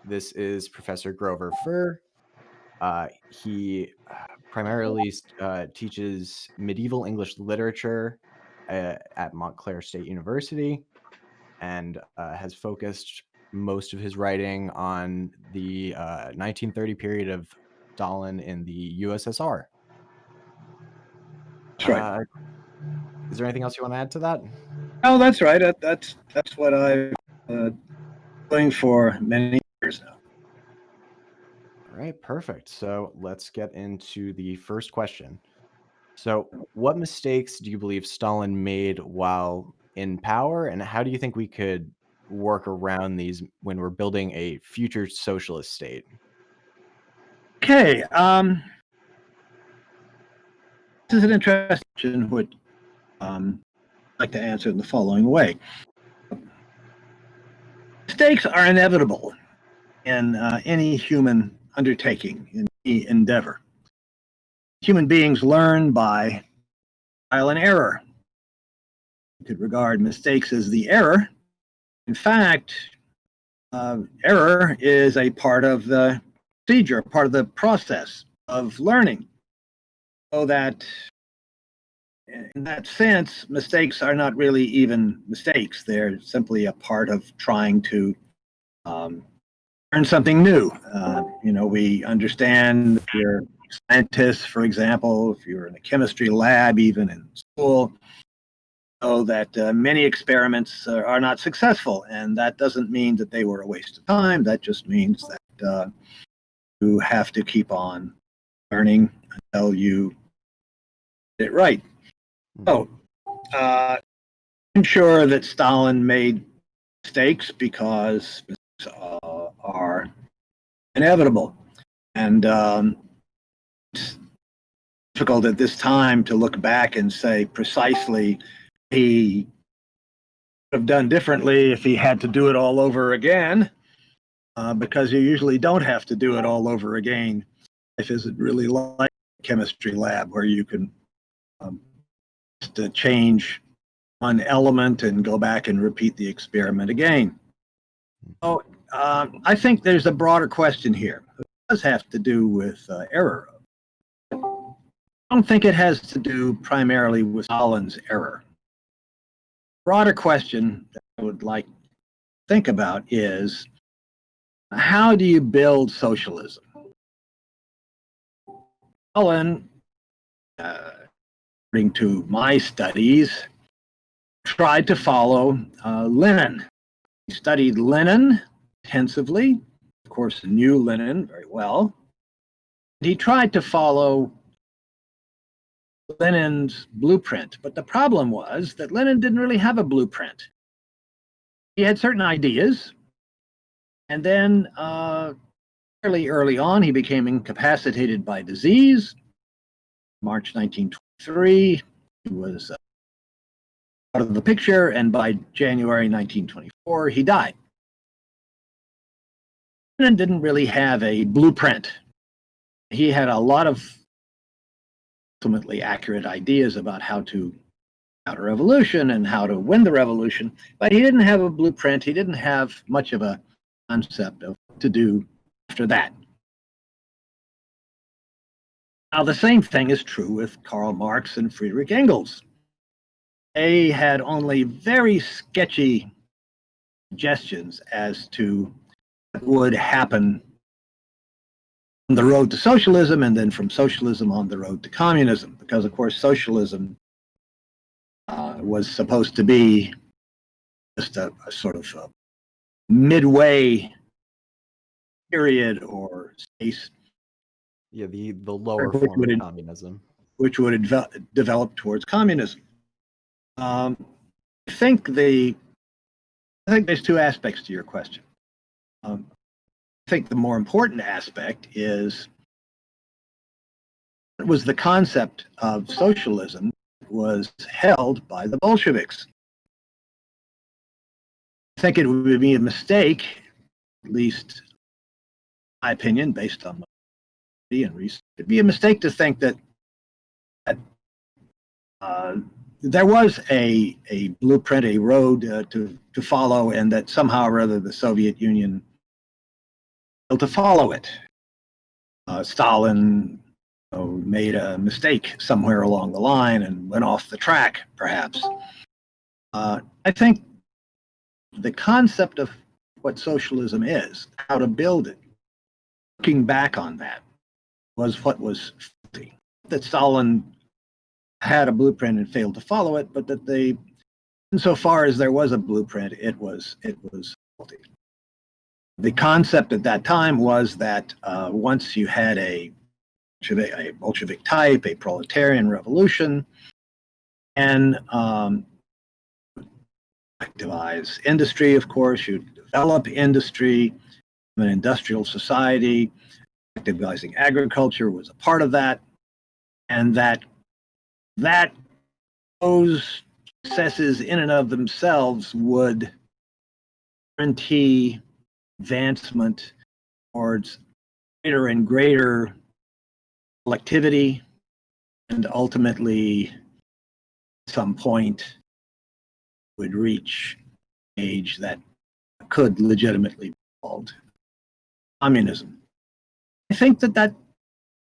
This is Professor Grover Furr. He primarily teaches medieval English literature at Montclair State University and has focused most of his writing on the 1930 period of Stalin in the USSR. That's right. Is there anything else you want to add to that? Oh, that's right. That's what I've doing for many years now. All right, perfect. So let's get into the first question. So, what mistakes do you believe Stalin made while in power, and how do you think we could work around these when we're building a future socialist state? Okay. This is an interesting question, which I'd like to answer in the following way. Mistakes are inevitable in any human undertaking, in any endeavor. Human beings learn by trial and error. You could regard mistakes as the error. In fact, error is a part of the procedure, part of the process of learning. So that in that sense, mistakes are not really even mistakes. They're simply a part of trying to learn something new. We understand if you're scientists, for example, if you're in a chemistry lab, even in school, know that many experiments are not successful. And that doesn't mean that they were a waste of time. That just means that you have to keep on learning until you get it right. So, I'm sure that Stalin made mistakes because mistakes are inevitable. And it's difficult at this time to look back and say precisely he would have done differently if he had to do it all over again, because you usually don't have to do it all over again. Life isn't really like a chemistry lab where you can to change one element and go back and repeat the experiment again. So I think there's a broader question here. It does have to do with error. I don't think it has to do primarily with Stalin's error. Broader question that I would like to think about is, how do you build socialism? Stalin, according to my studies, tried to follow Lenin. He studied Lenin intensively, of course, knew Lenin very well. He tried to follow Lenin's blueprint, but the problem was that Lenin didn't really have a blueprint. He had certain ideas, and then fairly early on, he became incapacitated by disease. March 1923, he was out of the picture, and by January 1924, he died. Lenin didn't really have a blueprint. He had a lot of ultimately accurate ideas about how to counter a revolution and how to win the revolution, but he didn't have a blueprint. He didn't have much of a concept of what to do after that. Now, the same thing is true with Karl Marx and Friedrich Engels. They had only very sketchy suggestions as to what would happen on the road to socialism, and then from socialism on the road to communism, because, of course, socialism was supposed to be just a sort of a midway period or space. Yeah, the lower form of communism, which would develop towards communism. I think there's two aspects to your question. I think the more important aspect is, it was the concept of socialism was held by the Bolsheviks. I think it would be a mistake, at least in my opinion, based on my and research, it'd be a mistake to think that there was a blueprint, a road to follow, and that somehow or other the Soviet Union to follow it. Stalin made a mistake somewhere along the line and went off the track, perhaps. I think the concept of what socialism is, how to build it, looking back on that, was what was faulty. That Stalin had a blueprint and failed to follow it, but that they, insofar as there was a blueprint, it was faulty. The concept at that time was that once you had a Bolshevik type, a proletarian revolution, and activize industry, of course, you develop industry, an industrial society, activizing agriculture was a part of that, and that those successes in and of themselves would guarantee advancement towards greater and greater collectivity, and ultimately, at some point, would reach an age that could legitimately be called communism. I think that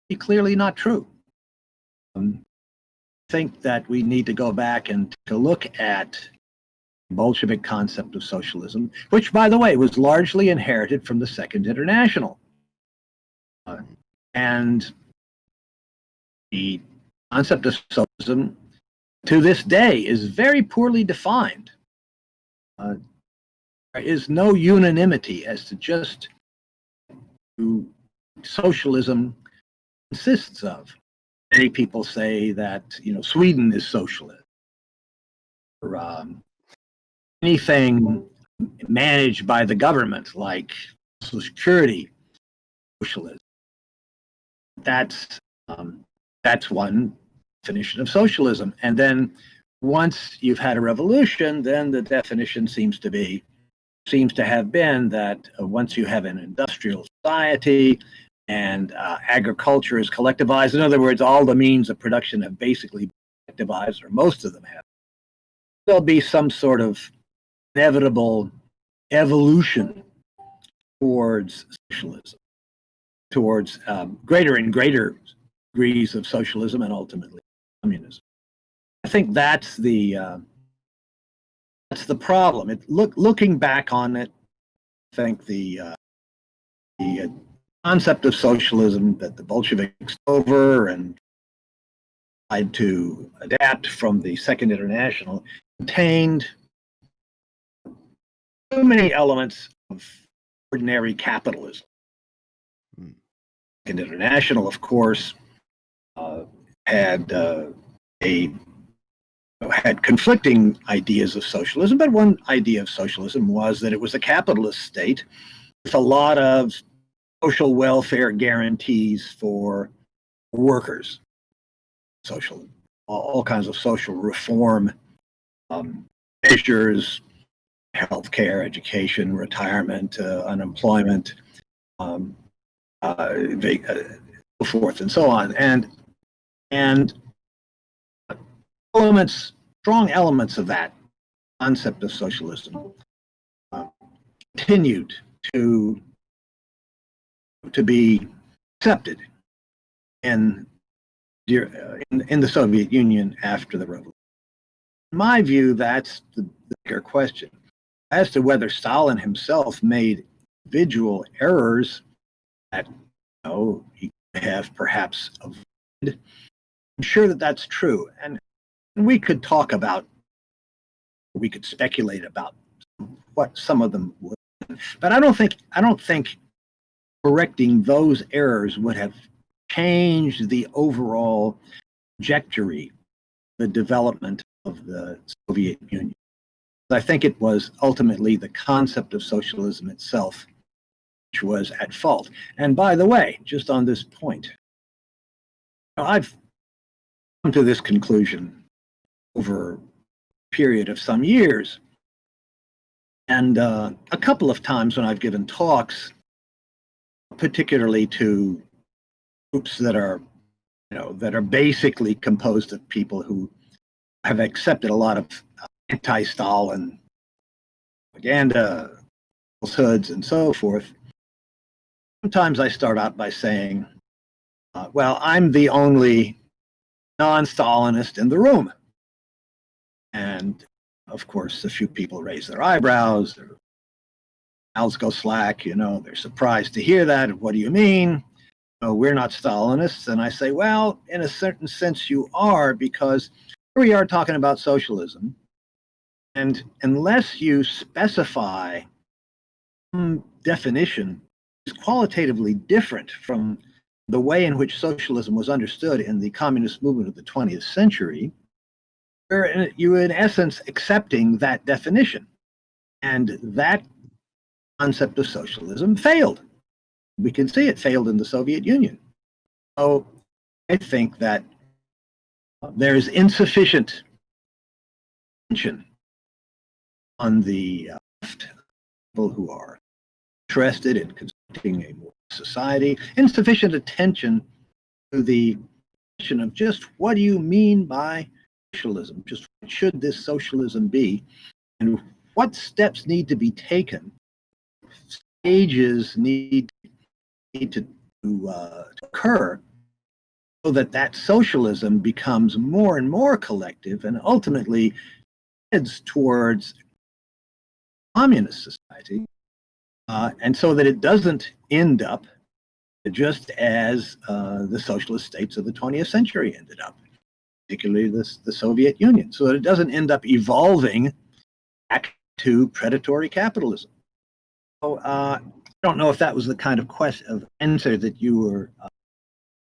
is clearly not true. I think that we need to go back and take a look at the Bolshevik concept of socialism, which, by the way, was largely inherited from the Second International. And the concept of socialism to this day is very poorly defined. There is no unanimity as to just who socialism consists of. Many people say that Sweden is socialist, or anything managed by the government, like Social Security, socialism. That's one definition of socialism. And then once you've had a revolution, then the definition seems to have been that once you have an industrial society and agriculture is collectivized, in other words, all the means of production have basically been collectivized, or most of them have, there'll be some sort of inevitable evolution towards socialism, towards greater and greater degrees of socialism, and ultimately communism. I think that's the problem. Looking back on it, I think the concept of socialism that the Bolsheviks took over and tried to adapt from the Second International contained too many elements of ordinary capitalism. Second International, of course, had conflicting ideas of socialism, but one idea of socialism was that it was a capitalist state with a lot of social welfare guarantees for workers, all kinds of social reform measures, healthcare, education, retirement, unemployment, so forth and so on, and strong elements of that concept of socialism continued to be accepted in the Soviet Union after the revolution. In my view, that's the bigger question. As to whether Stalin himself made individual errors that he could have perhaps avoided, I'm sure that that's true. And we could speculate about what some of them would, but I don't think correcting those errors would have changed the overall trajectory, the development of the Soviet Union. I think it was ultimately the concept of socialism itself which was at fault. And by the way, just on this point, I've come to this conclusion over a period of some years. And a couple of times when I've given talks, particularly to groups that are basically composed of people who have accepted a lot of anti-Stalin propaganda, falsehoods, and so forth, Sometimes I start out by saying, well, I'm the only non-Stalinist in the room. And of course, a few people raise their eyebrows, their mouths go slack, they're surprised to hear that. What do you mean? Oh, we're not Stalinists. And I say, well, in a certain sense, you are, because here we are talking about socialism. And unless you specify some definition is qualitatively different from the way in which socialism was understood in the communist movement of the 20th century, you're in essence accepting that definition. And that concept of socialism failed. We can see it failed in the Soviet Union. So I think that there's insufficient attention on the left, people who are interested in constructing a more society, insufficient attention to the question of just what do you mean by socialism? Just what should this socialism be? And what steps need to be taken? Stages need to occur so that that socialism becomes more and more collective and ultimately heads towards communist society, and so that it doesn't end up just as the socialist states of the 20th century ended up, particularly the Soviet Union, so that it doesn't end up evolving back to predatory capitalism. So I don't know if that was the kind of answer that you were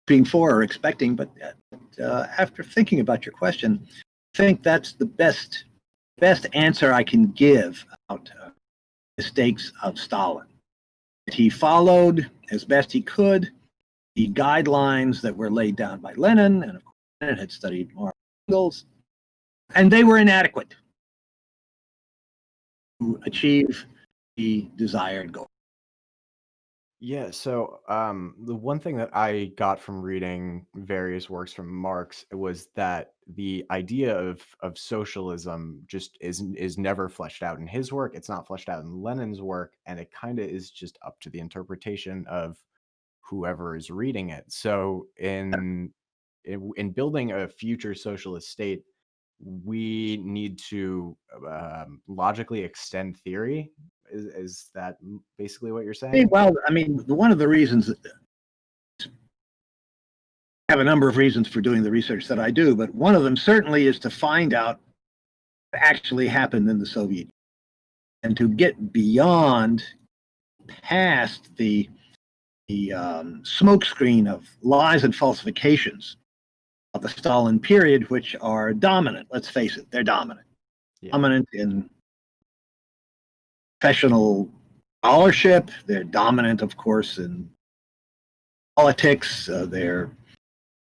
looking for or expecting, but after thinking about your question, I think that's the best answer I can give about mistakes of Stalin. He followed as best he could the guidelines that were laid down by Lenin, and of course, Lenin had studied Marx and Engels, and they were inadequate to achieve the desired goal. Yeah, so the one thing that I got from reading various works from Marx was that the idea of socialism just is never fleshed out in his work. It's not fleshed out in Lenin's work, and it kind of is just up to the interpretation of whoever is reading it. So in building a future socialist state, we need to logically extend theory. Is that basically what you're saying? Well, I mean, one of the reasons I have a number of reasons for doing the research that I do, but one of them certainly is to find out what actually happened in the Soviet Union and to get beyond, past the smokescreen of lies and falsifications of the Stalin period, which are dominant. Let's face it, they're dominant. Yeah. Dominant in professional scholarship. They're dominant, of course, in politics. They're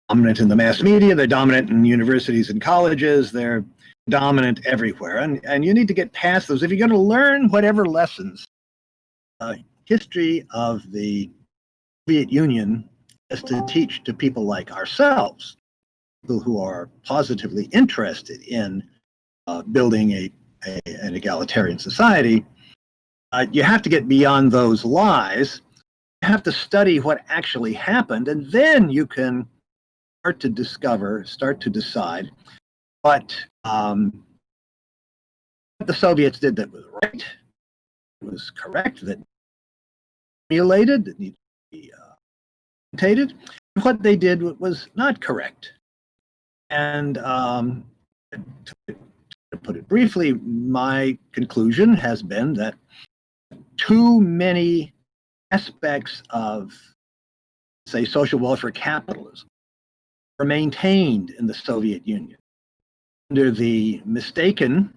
dominant in the mass media. They're dominant in universities and colleges. They're dominant everywhere. And you need to get past those. If you're going to learn whatever lessons history of the Soviet Union has to teach to people like ourselves, people who are positively interested in building an egalitarian society, you have to get beyond those lies. You have to study what actually happened, and then you can start to decide what the Soviets did that was right, was correct, that emulated, that needs to be imitated. What they did was not correct. And to put it briefly, my conclusion has been that too many aspects of, say, social welfare capitalism were maintained in the Soviet Union under the mistaken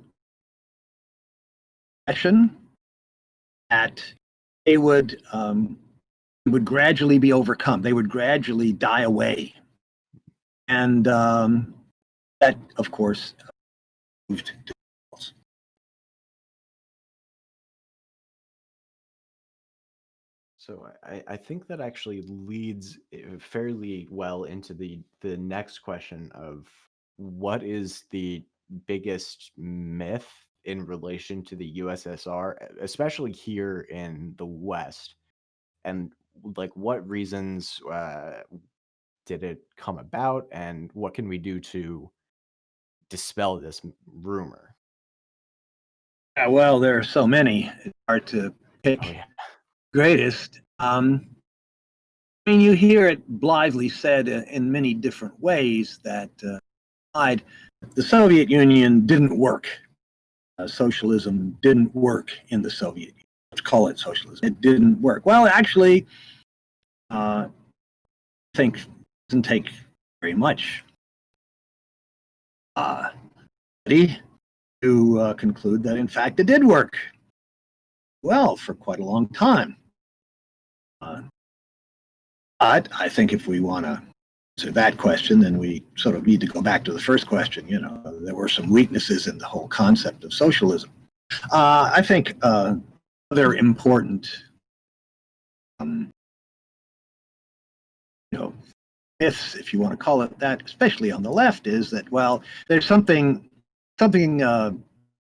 impression that they would gradually be overcome. They would gradually die away. And that, of course, moved to false. So I think that actually leads fairly well into the next question of what is the biggest myth in relation to the USSR, especially here in the West. And like what reasons did it come about, and what can we do to dispel this rumor? Well, there are so many. It's hard to Oh pick yeah. greatest. I mean, you hear it blithely said in many different ways that the Soviet Union didn't work. Socialism didn't work in the Soviet Union. Let's call it socialism. It didn't work. Well, actually, I think it doesn't take very much study to conclude that, in fact, it did work well for quite a long time. Uh, but I think if we want to answer that question, then we sort of need to go back to the first question. You know, there were some weaknesses in the whole concept of socialism. I think other important, um, you know, myths, if you want to call it that, especially on the left, is that, well, there's something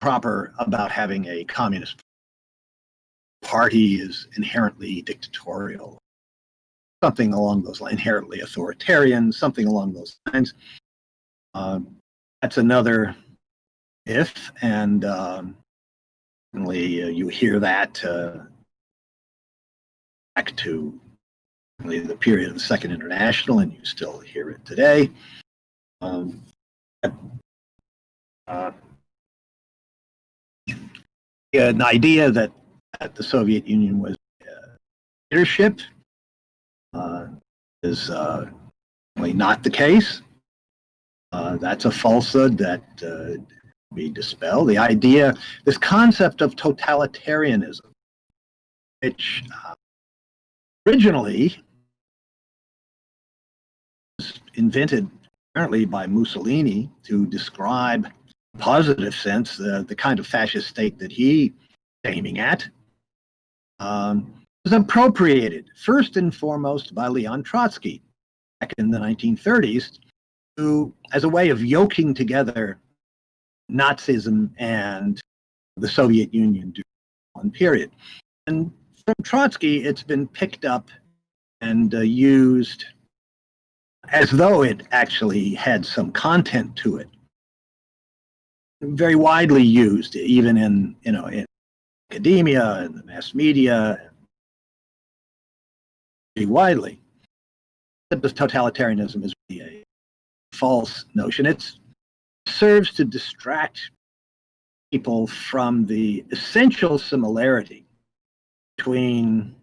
proper about having a communist party is inherently dictatorial, something along those lines, inherently authoritarian, something along those lines. That's another myth, and you hear that back to the period of the Second International, and you still hear it today. Um, uh, an idea that the Soviet Union was leadership is really not the case. That's a falsehood that we dispel. The idea, this concept of totalitarianism, which originally was invented apparently by Mussolini to describe, in a positive sense, the kind of fascist state that he was aiming at, was appropriated first and foremost by Leon Trotsky back in the 1930s, who, as a way of yoking together Nazism and the Soviet Union during one period. And from Trotsky, it's been picked up and used as though it actually had some content to it. Very widely used, even in academia and the mass media, pretty widely. That totalitarianism is really a false notion. It serves to distract people from the essential similarity between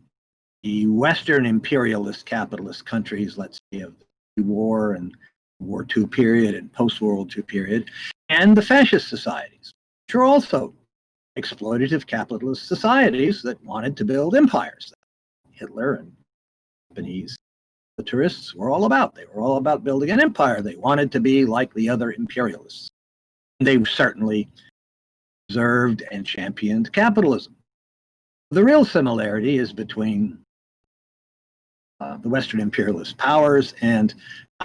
the Western imperialist capitalist countries, let's say, of the war and World War II period and post-World War II period, and the fascist societies, which are also exploitative capitalist societies that wanted to build empires. Hitler and Japanese militarists were all about. They were all about building an empire. They wanted to be like the other imperialists. They certainly observed and championed capitalism. The real similarity is between the Western imperialist powers and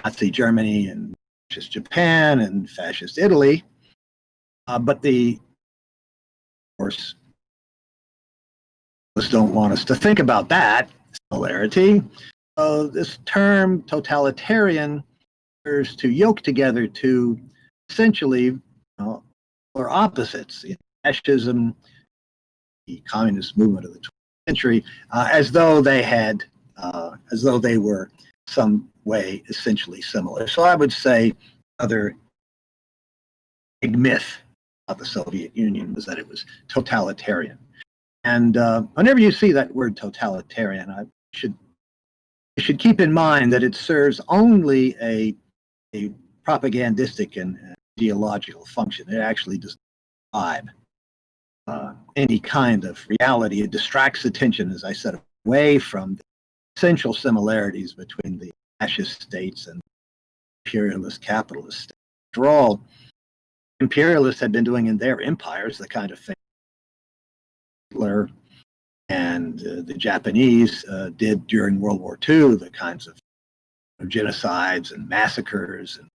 Nazi Germany and fascist Japan and fascist Italy. But of course, don't want us to think about that similarity. This term totalitarian refers to yoke together to essentially or opposites. Fascism, the communist movement of the 20th century, as though they were some way essentially similar. So I would say other big myth about the Soviet Union was that it was totalitarian. And whenever you see that word totalitarian, you should keep in mind that it serves only a propagandistic and ideological function. It actually does not describe any kind of reality. It distracts attention, as I said, away from the essential similarities between the fascist states and imperialist capitalist states. After all, imperialists had been doing in their empires the kind of thing Hitler and the Japanese did during World War II, the kinds of genocides and massacres and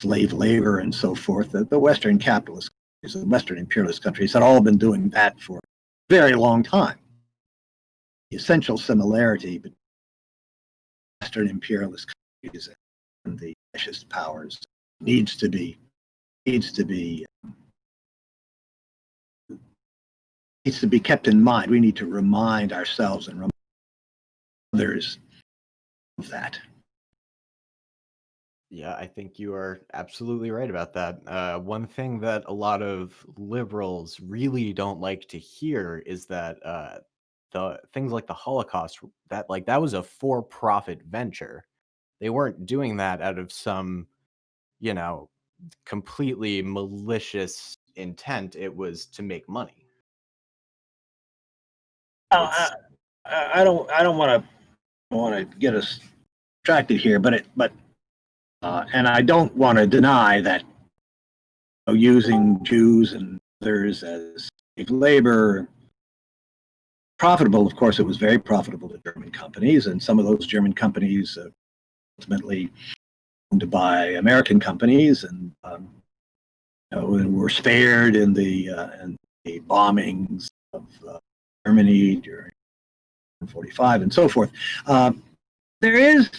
slave labor and so forth. The Western capitalist countries, the Western imperialist countries had all been doing that for a very long time. essential similarity between Western imperialist countries and the fascist powers needs to be needs to be needs to be kept in mind. We need to remind ourselves and remind others of that. Yeah, I think you are absolutely right about that. One thing that a lot of liberals really don't like to hear is that the things like the Holocaust, that was a for-profit venture. They weren't doing that out of some, you know, completely malicious intent. It was to make money. Uh, It's I don't want to get us distracted here, but and I don't want to deny that using Jews and others as slave labor profitable. Of course, it was very profitable to German companies, and some of those German companies ultimately owned by American companies, and were spared in the bombings of Germany during 1945 and so forth. Uh, there is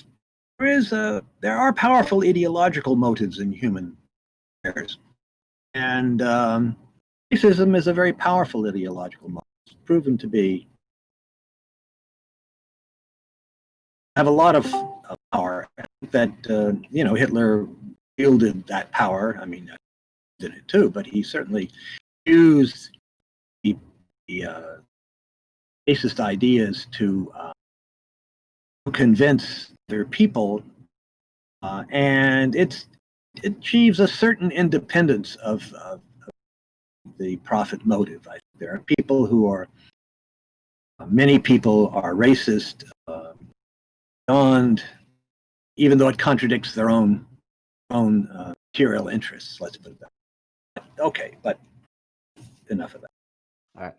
there are powerful ideological motives in human affairs, and racism is a very powerful ideological motive. It's proven to be have a lot of power. I think that Hitler wielded that power. I mean, I did it too, but he certainly used the, the racist ideas to convince their people, and it achieves a certain independence of the profit motive. I think there are people who are many people are racist beyond, even though it contradicts their own material interests. Let's put it that way. Okay, but enough of that. all right.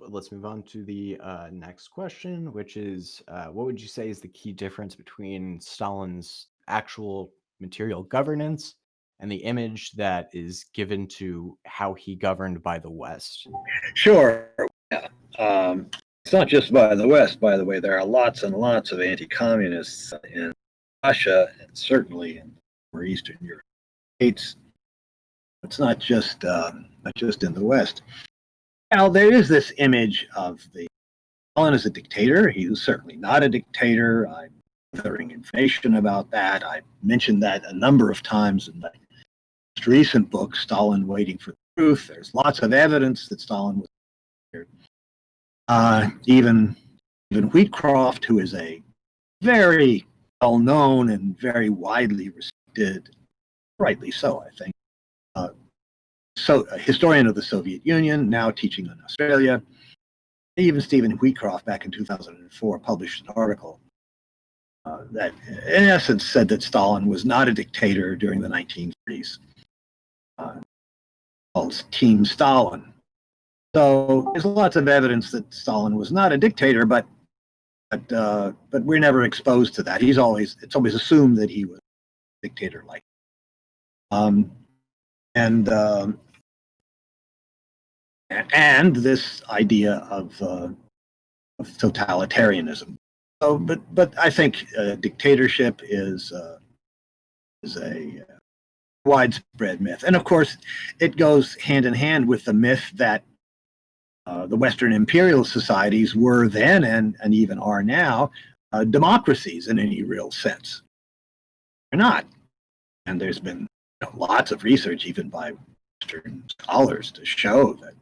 Let's move on to the next question, which is what would you say is the key difference between Stalin's actual material governance and the image that is given to how he governed by the West? Sure. Yeah. It's not just by the West, by the way. There are lots and lots of anti-communists in Russia, and certainly in Eastern Europe. It's not just in the West. Now there is this image of the Stalin as a dictator. He was certainly not a dictator. I'm gathering information about that. I mentioned that a number of times in my most recent book, Stalin Waiting for the Truth. There's lots of evidence that Stalin was here. Even Wheatcroft, who is a very well-known and very widely respected, rightly so, I think, uh, a historian of the Soviet Union, now teaching in Australia. Even Stephen Wheatcroft, back in 2004, published an article that, in essence, said that Stalin was not a dictator during the 1930s, called Team Stalin. So there's lots of evidence that Stalin was not a dictator, but we're never exposed to that. It's always assumed that he was a dictator like. Um, and and this idea of totalitarianism. So, but I think dictatorship is a widespread myth, and of course, it goes hand in hand with the myth that the Western imperial societies were then and even are now democracies in any real sense. They're not, and there's been lots of research, even by Western scholars, to show that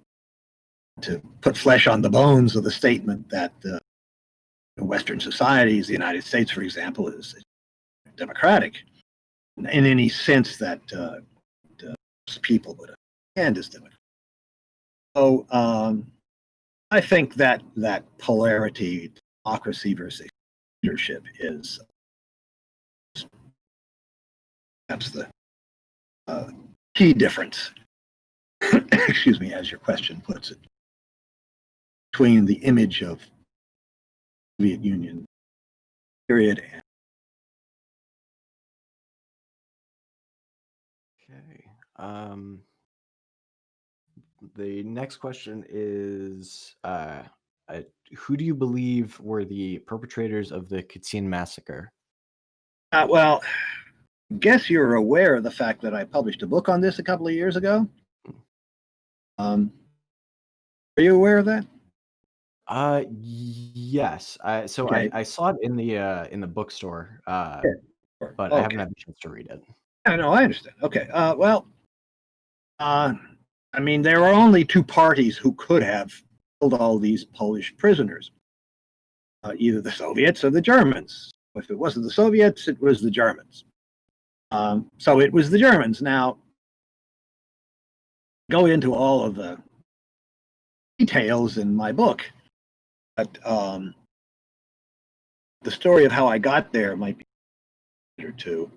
to put flesh on the bones of the statement that Western societies, the United States, for example, is democratic in any sense that people would understand as democratic. So I think that polarity, democracy versus leadership, is that's the uh, key difference. Excuse me, as your question puts it, between the image of the Soviet Union period and Okay. The next question is who do you believe were the perpetrators of the Katyn massacre? Well, guess you're aware of the fact that I published a book on this a couple of years ago. Um, are you aware of that? Yes. So Okay. I saw it in the bookstore, Sure. Sure. but I haven't Okay. had the chance to read it. I know. I understand. Okay. Well, uh, I mean, there are only two parties who could have killed all these Polish prisoners, either the Soviets or the Germans. If it wasn't the Soviets, it was the Germans. So it was the Germans. Now, go into all of the details in my book, but the story of how I got there might be or two.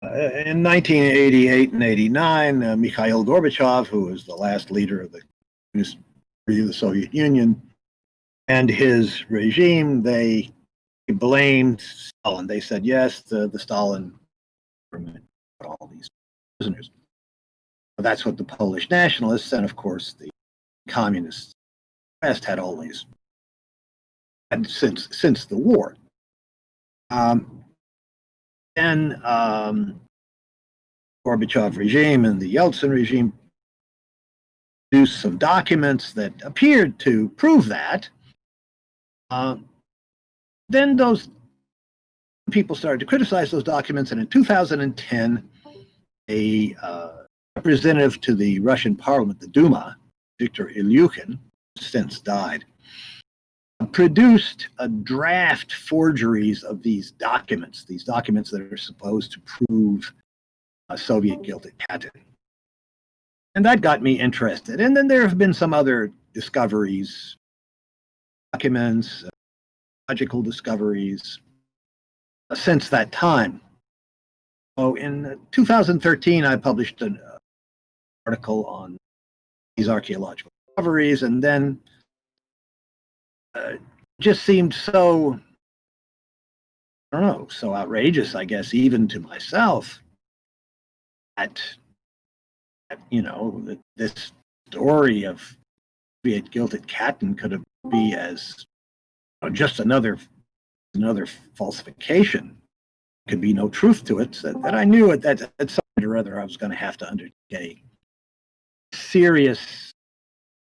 In 1988 and 89, Mikhail Gorbachev, who was the last leader of the Soviet Union, and his regime, they blamed Stalin. They said, yes, the Stalin government put all these prisoners. That's what the Polish nationalists and, of course, the communists West had always had since the war. Then Gorbachev regime and the Yeltsin regime produced some documents that appeared to prove that. Then those people started to criticize those documents, and in 2010, a representative to the Russian parliament, the Duma, Viktor Ilyukhin, since died, produced a draft forgeries of these documents that are supposed to prove a Soviet guilt at Katyn. And that got me interested. And then there have been some other discoveries, documents, logical discoveries since that time. So in 2013, I published an article on these archaeological discoveries, and then just seemed so, I don't know, so outrageous, I guess, even to myself, that this story of Soviet guilt at Katyn could be as just another falsification. Could be no truth to it. That I knew at some point or other I was going to have to undertake a serious,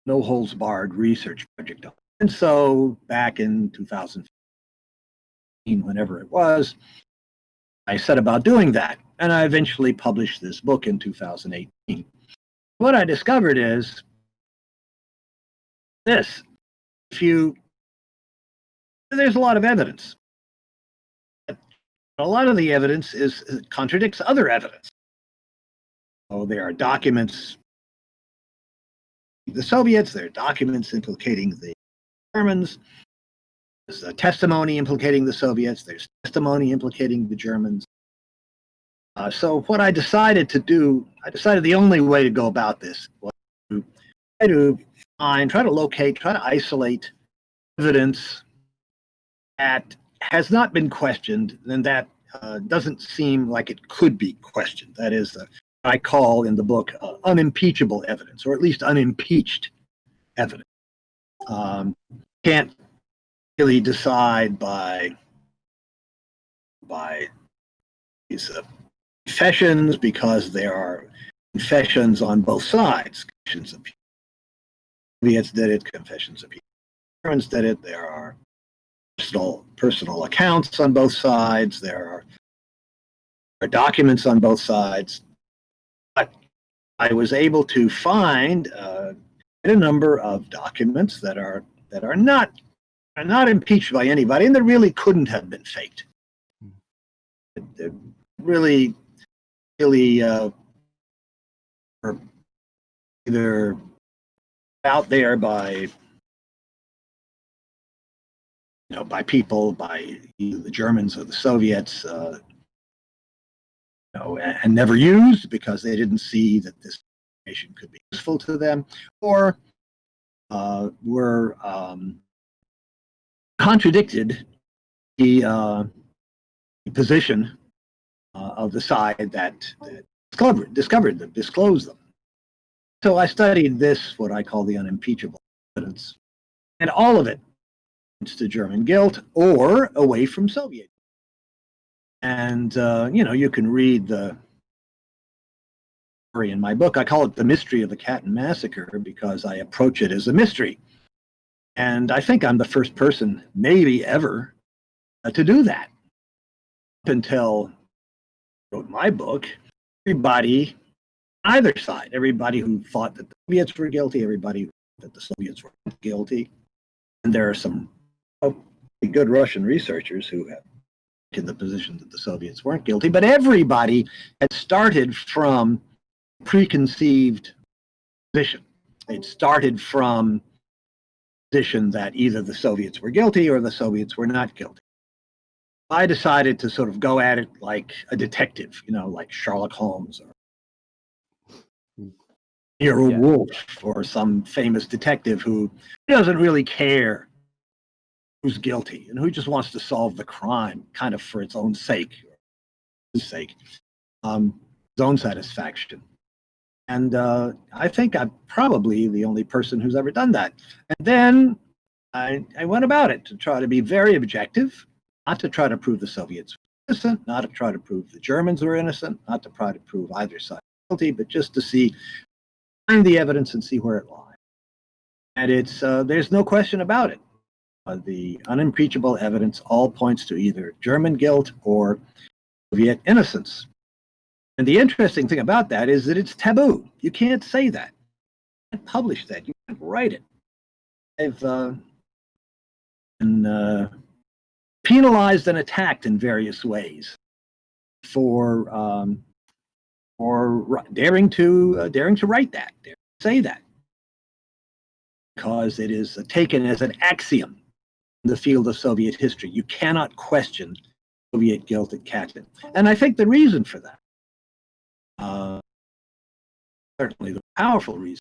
no holds barred research project on. And so back in 2015, whenever it was, I set about doing that. And I eventually published this book in 2018. What I discovered is this. There's a lot of evidence. A lot of the evidence contradicts other evidence. So there are documents, the Soviets, there are documents implicating the Germans, there's a testimony implicating the Soviets, there's testimony implicating the Germans. So what I decided to do, the only way to go about this was to try to locate, try to isolate evidence that has not been questioned, and that doesn't seem like it could be questioned. That is, I call in the book unimpeachable evidence, or at least unimpeached evidence. Can't really decide by these confessions, because there are confessions on both sides. Confessions of Soviets did it, confessions of Germans did it. There are personal accounts on both sides. There are documents on both sides. But I was able to find a number of documents that are not impeached by anybody, and that really couldn't have been faked. They're really are either out there by people, by either the Germans or the Soviets, and never used because they didn't see that this information could be useful to them, or were contradicted the position of the side that disclosed them. So I studied this, what I call the unimpeachable evidence. And all of it points to German guilt or away from Soviet. And, you can read the story in my book. I call it The Mystery of the Katyn Massacre because I approach it as a mystery. And I think I'm the first person, maybe ever, to do that. Up until I wrote my book, everybody, either side, everybody who thought that the Soviets were guilty, everybody who thought that the Soviets were guilty, and there are some good Russian researchers who have taken the position that the Soviets weren't guilty, but everybody had started from preconceived position. It started from position that either the Soviets were guilty or the Soviets were not guilty. I decided to sort of go at it like a detective, like Sherlock Holmes or a Wolf or some famous detective who doesn't really care who's guilty and who just wants to solve the crime kind of for its own sake, his own satisfaction. And I think I'm probably the only person who's ever done that. And then I went about it to try to be very objective, not to try to prove the Soviets were innocent, not to try to prove the Germans were innocent, not to try to prove either side guilty, but just to find the evidence and see where it lies. And there's no question about it. The unimpeachable evidence all points to either German guilt or Soviet innocence. And the interesting thing about that is that it's taboo. You can't say that. You can't publish that. You can't write it. They've been penalized and attacked in various ways for daring to write that, daring to say that, because it is taken as an axiom in the field of Soviet history. You cannot question Soviet guilt at Katyn. And I think the reason for that, certainly the powerful reason,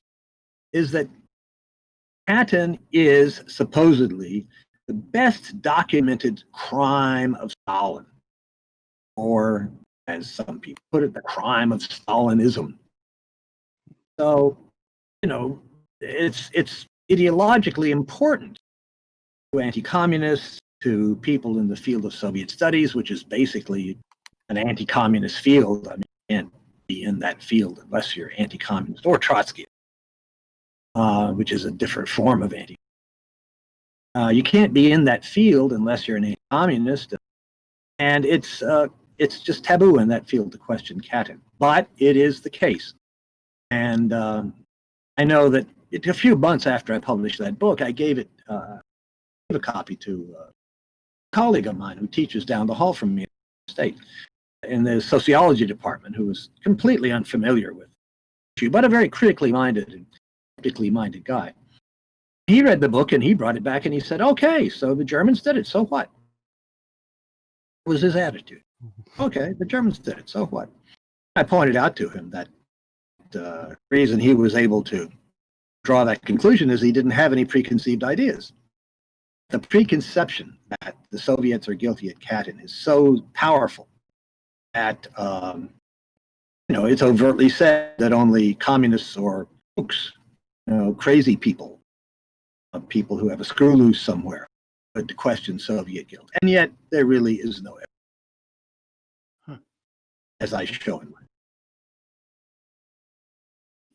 is that Katyn is supposedly the best documented crime of Stalin, or as some people put it, the crime of Stalinism. So, it's ideologically important to anti-communists, to people in the field of Soviet studies, which is basically an anti-communist field. I mean, you can't be in that field unless you're anti-communist, or Trotsky, which is a different form of anti. You can't be in that field unless you're an anti-communist, and it's just taboo in that field to question Katyn. But it is the case, and I know that a few months after I published that book, I gave a copy to a colleague of mine who teaches down the hall from me at the state in the sociology department, who was completely unfamiliar with the issue, but a very critically minded and skeptically minded guy. He read the book and he brought it back and he said, "Okay, so the Germans did it. So what?" Was his attitude. Okay, the Germans did it. So what? I pointed out to him that the reason he was able to draw that conclusion is he didn't have any preconceived ideas. The preconception that the Soviets are guilty at Katyn is so powerful that it's overtly said that only communists or kooks, crazy people, people who have a screw loose somewhere, would question Soviet guilt. And yet there really is no evidence, as I show in my.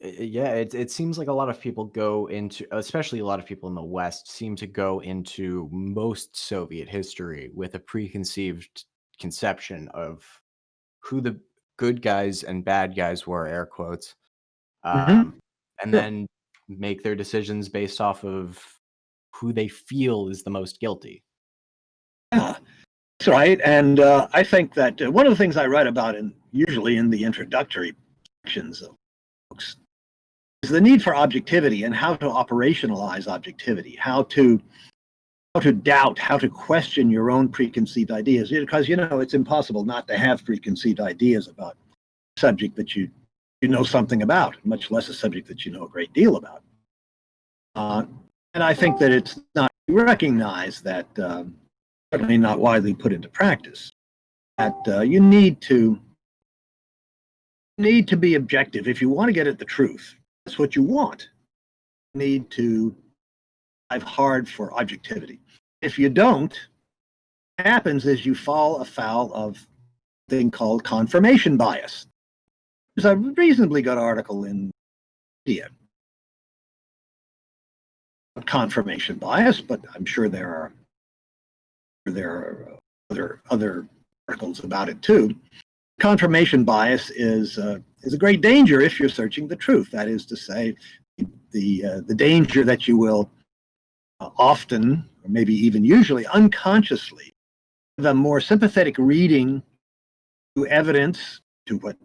Yeah, it seems like a lot of people go into, especially a lot of people in the West, seem to go into most Soviet history with a preconceived conception of who the good guys and bad guys were, air quotes, Mm-hmm. and Sure. then make their decisions based off of who they feel is the most guilty. Yeah, that's right. And I think that one of the things I write about, usually in the introductory sections of books, is the need for objectivity and how to operationalize objectivity, how to doubt, how to question your own preconceived ideas, because it's impossible not to have preconceived ideas about a subject that you know something about, much less a subject that you know a great deal about. And I think that it's not recognized that, certainly not widely put into practice, that you need to be objective if you want to get at the truth. That's what you want. You need to strive hard for objectivity. If you don't, what happens is you fall afoul of a thing called confirmation bias. There's a reasonably good article in media about confirmation bias, but I'm sure there are other articles about it too. Confirmation bias is a great danger if you're searching the truth. That is to say, the danger that you will often, or maybe even usually, unconsciously, give a more sympathetic reading to evidence, to what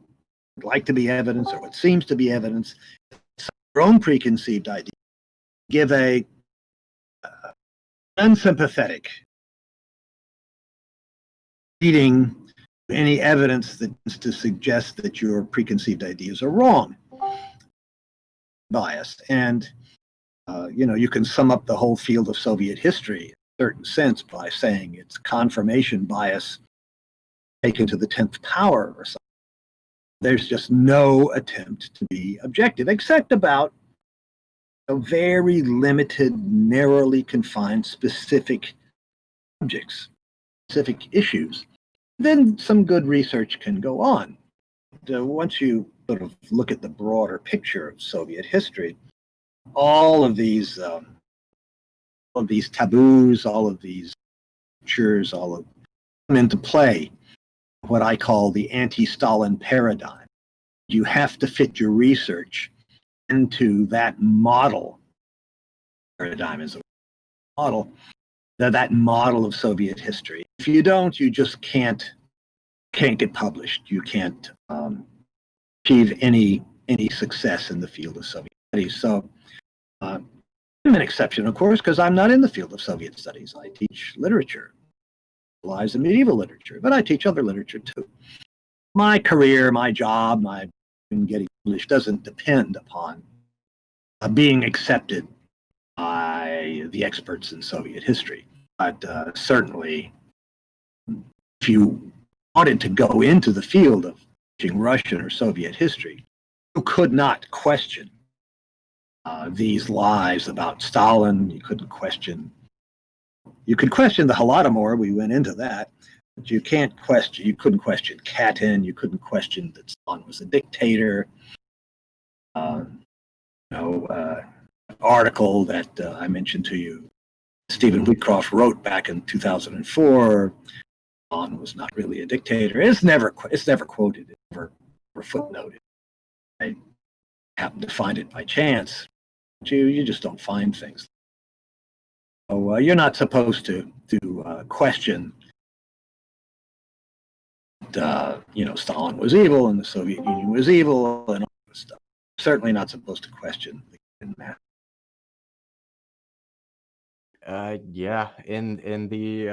would like to be evidence or what seems to be evidence, your own preconceived idea. Give a unsympathetic reading to any evidence that is to suggest that your preconceived ideas are wrong. Bias. And you can sum up the whole field of Soviet history in a certain sense by saying it's confirmation bias taken to the 10th power or something. There's just no attempt to be objective, except about very limited, narrowly confined, specific subjects, specific issues. Then some good research can go on. Once you sort of look at the broader picture of Soviet history, all of these taboos, all of these pictures, all of come into play. What I call the anti-Stalin paradigm. You have to fit your research into that model. Paradigm is a model, that model of Soviet history. If you don't, you just can't get published. You can't achieve any success in the field of Soviet studies. So I'm an exception, of course, because I'm not in the field of Soviet studies. I teach literature, lies in medieval literature, but I teach other literature too. My career, my job, my getting published doesn't depend upon being accepted by the experts in Soviet history. But certainly, if you wanted to go into the field of teaching Russian or Soviet history, you could not question these lies about Stalin. You couldn't question. You could question the Holodomor. We went into that. But you couldn't question Katyn. You couldn't question that Stalin was a dictator. Article that I mentioned to you, Stephen Wheatcroft wrote back in 2004. Stalin was not really a dictator. It's never quoted. It's never footnoted. I happened to find it by chance. But you just don't find things. So you're not supposed to question. Stalin was evil and the Soviet Union was evil and all this stuff. Certainly not supposed to question the math. Yeah, in the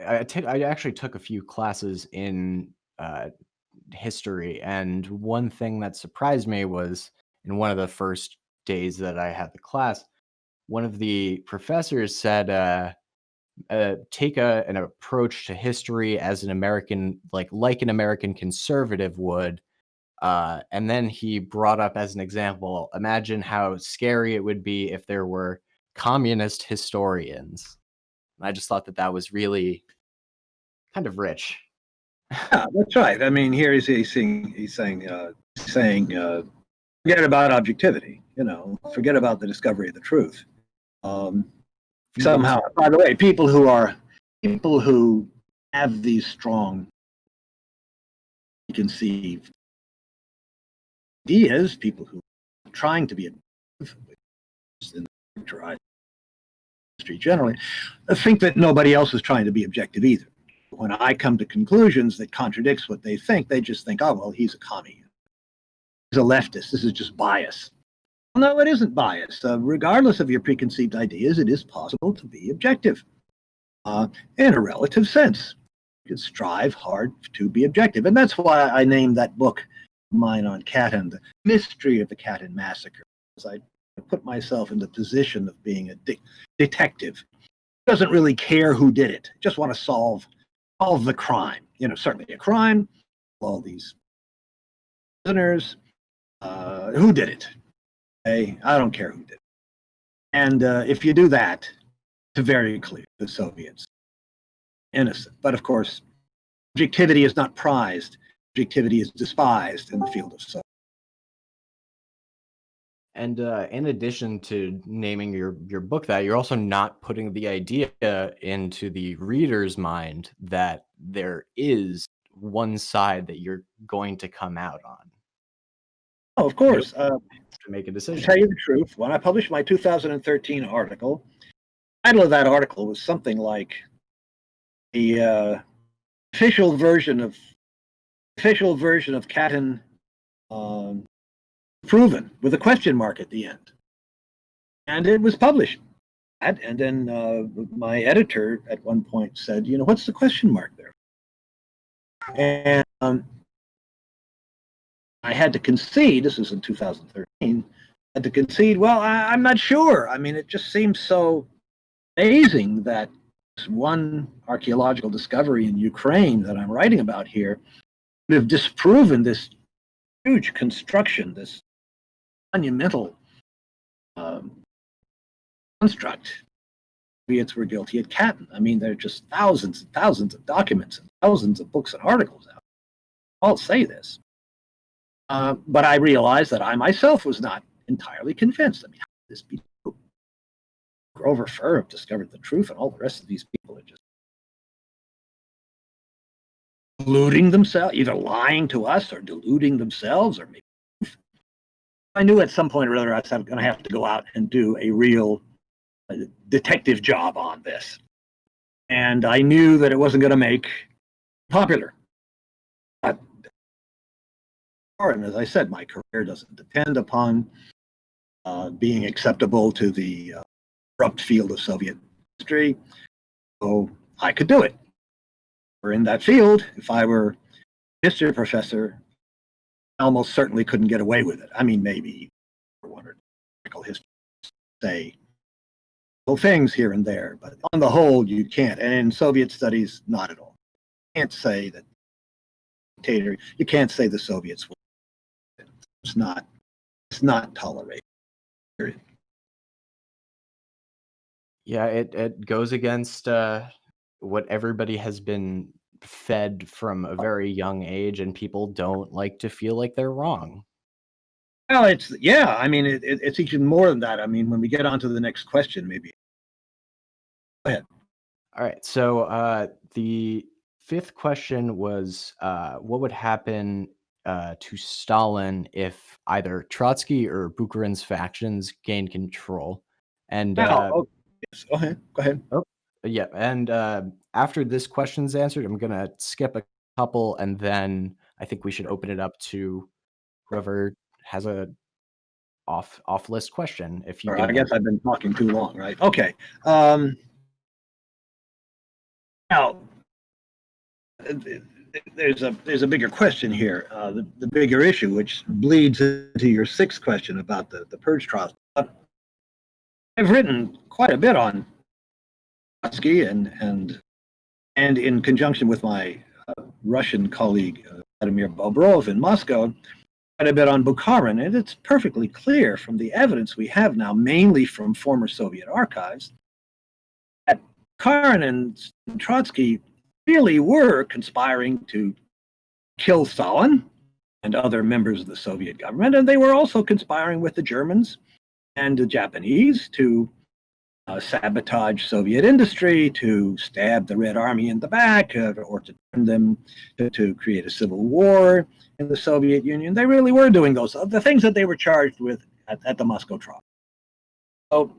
I actually took a few classes in history, and one thing that surprised me was in one of the first days that I had the class, one of the professors said, take an approach to history as an American, like an American conservative would. And then he brought up as an example, imagine how scary it would be if there were communist historians. And I just thought that that was really kind of rich. Yeah, that's right. I mean, here he's saying, forget about objectivity. Forget about the discovery of the truth. Somehow, by the way, people who have these strong preconceived ideas, people who are trying to be objective, in history generally, think that nobody else is trying to be objective either. When I come to conclusions that contradicts what they think, they just think, oh, well, he's a commie. He's a leftist. This is just bias. Well, no, it isn't bias. Regardless of your preconceived ideas, it is possible to be objective in a relative sense. You can strive hard to be objective. And that's why I named that book mine on Katyn, The Mystery of the Katyn Massacre. Because I put myself in the position of being a detective. Doesn't really care who did it. Just want to solve the crime. Certainly a crime. All these prisoners. Who did it? Hey, I don't care who did it. And if you do that, it's very clear the Soviets innocent. But of course, objectivity is not prized. Objectivity is despised in the field of science. And in addition to naming your book that, you're also not putting the idea into the reader's mind that there is one side that you're going to come out on. Oh, of You course. have to make a To tell decision. you the truth, when I published my 2013 article, the title of that article was something like the official version of Catton um, proven with a question mark at the end, and it was published. And then my editor at one point said, "You know, what's the question mark there?" And I had to concede. This was in 2013. I had to concede. Well, I'm not sure. I mean, it just seems so amazing that this one archaeological discovery in Ukraine that I'm writing about here would have disproven this huge construction, this monumental um, construct. Soviets were guilty at Katyn. I mean, there are just thousands and thousands of documents and thousands of books and articles out. All say this. But I realized that I myself was not entirely convinced. I mean, how could this be true? Grover Furr have discovered the truth, and all the rest of these people are just deluding themselves, either lying to us or deluding themselves, or maybe. I knew at some point or other I was going to have to go out and do a real detective job on this. And I knew that it wasn't going to make popular. And as I said, my career doesn't depend upon being acceptable to the corrupt field of Soviet history. So I could do it. Or in that field, if I were a history professor, I almost certainly couldn't get away with it. I mean, maybe one or two history say things here and there, but on the whole, you can't. And in Soviet studies, not at all. You can't say that dictator. You can't say the Soviets were. It's not tolerated. Period. Yeah, it goes against what everybody has been fed from a very young age, and people don't like to feel like they're wrong. Well, I mean, it's even more than that. I mean, when we get on to the next question, maybe. Go ahead. All right. So the fifth question was what would happen to Stalin if either Trotsky or Bukharin's factions gained control? And Now, yes, go ahead. Go ahead. oh, yeah. And after this question's answered, I'm going to skip a couple, and then I think we should open it up to whoever has a off list question. If you Or I can guess answer. I've been talking too long, right? Okay. Now, there's a bigger question here, the bigger issue, which bleeds into your sixth question about the purge trials. I've written quite a bit on Trotsky and in conjunction with my Russian colleague Vladimir Bobrov in Moscow, quite a bit on Bukharin, and it's perfectly clear from the evidence we have now, mainly from former Soviet archives, that Bukharin and Trotsky really were conspiring to kill Stalin and other members of the Soviet government, and they were also conspiring with the Germans and the Japanese to sabotage Soviet industry, to stab the Red Army in the back, or to turn them to create a civil war in the Soviet Union. They really were doing the things that they were charged with at the Moscow trial. So,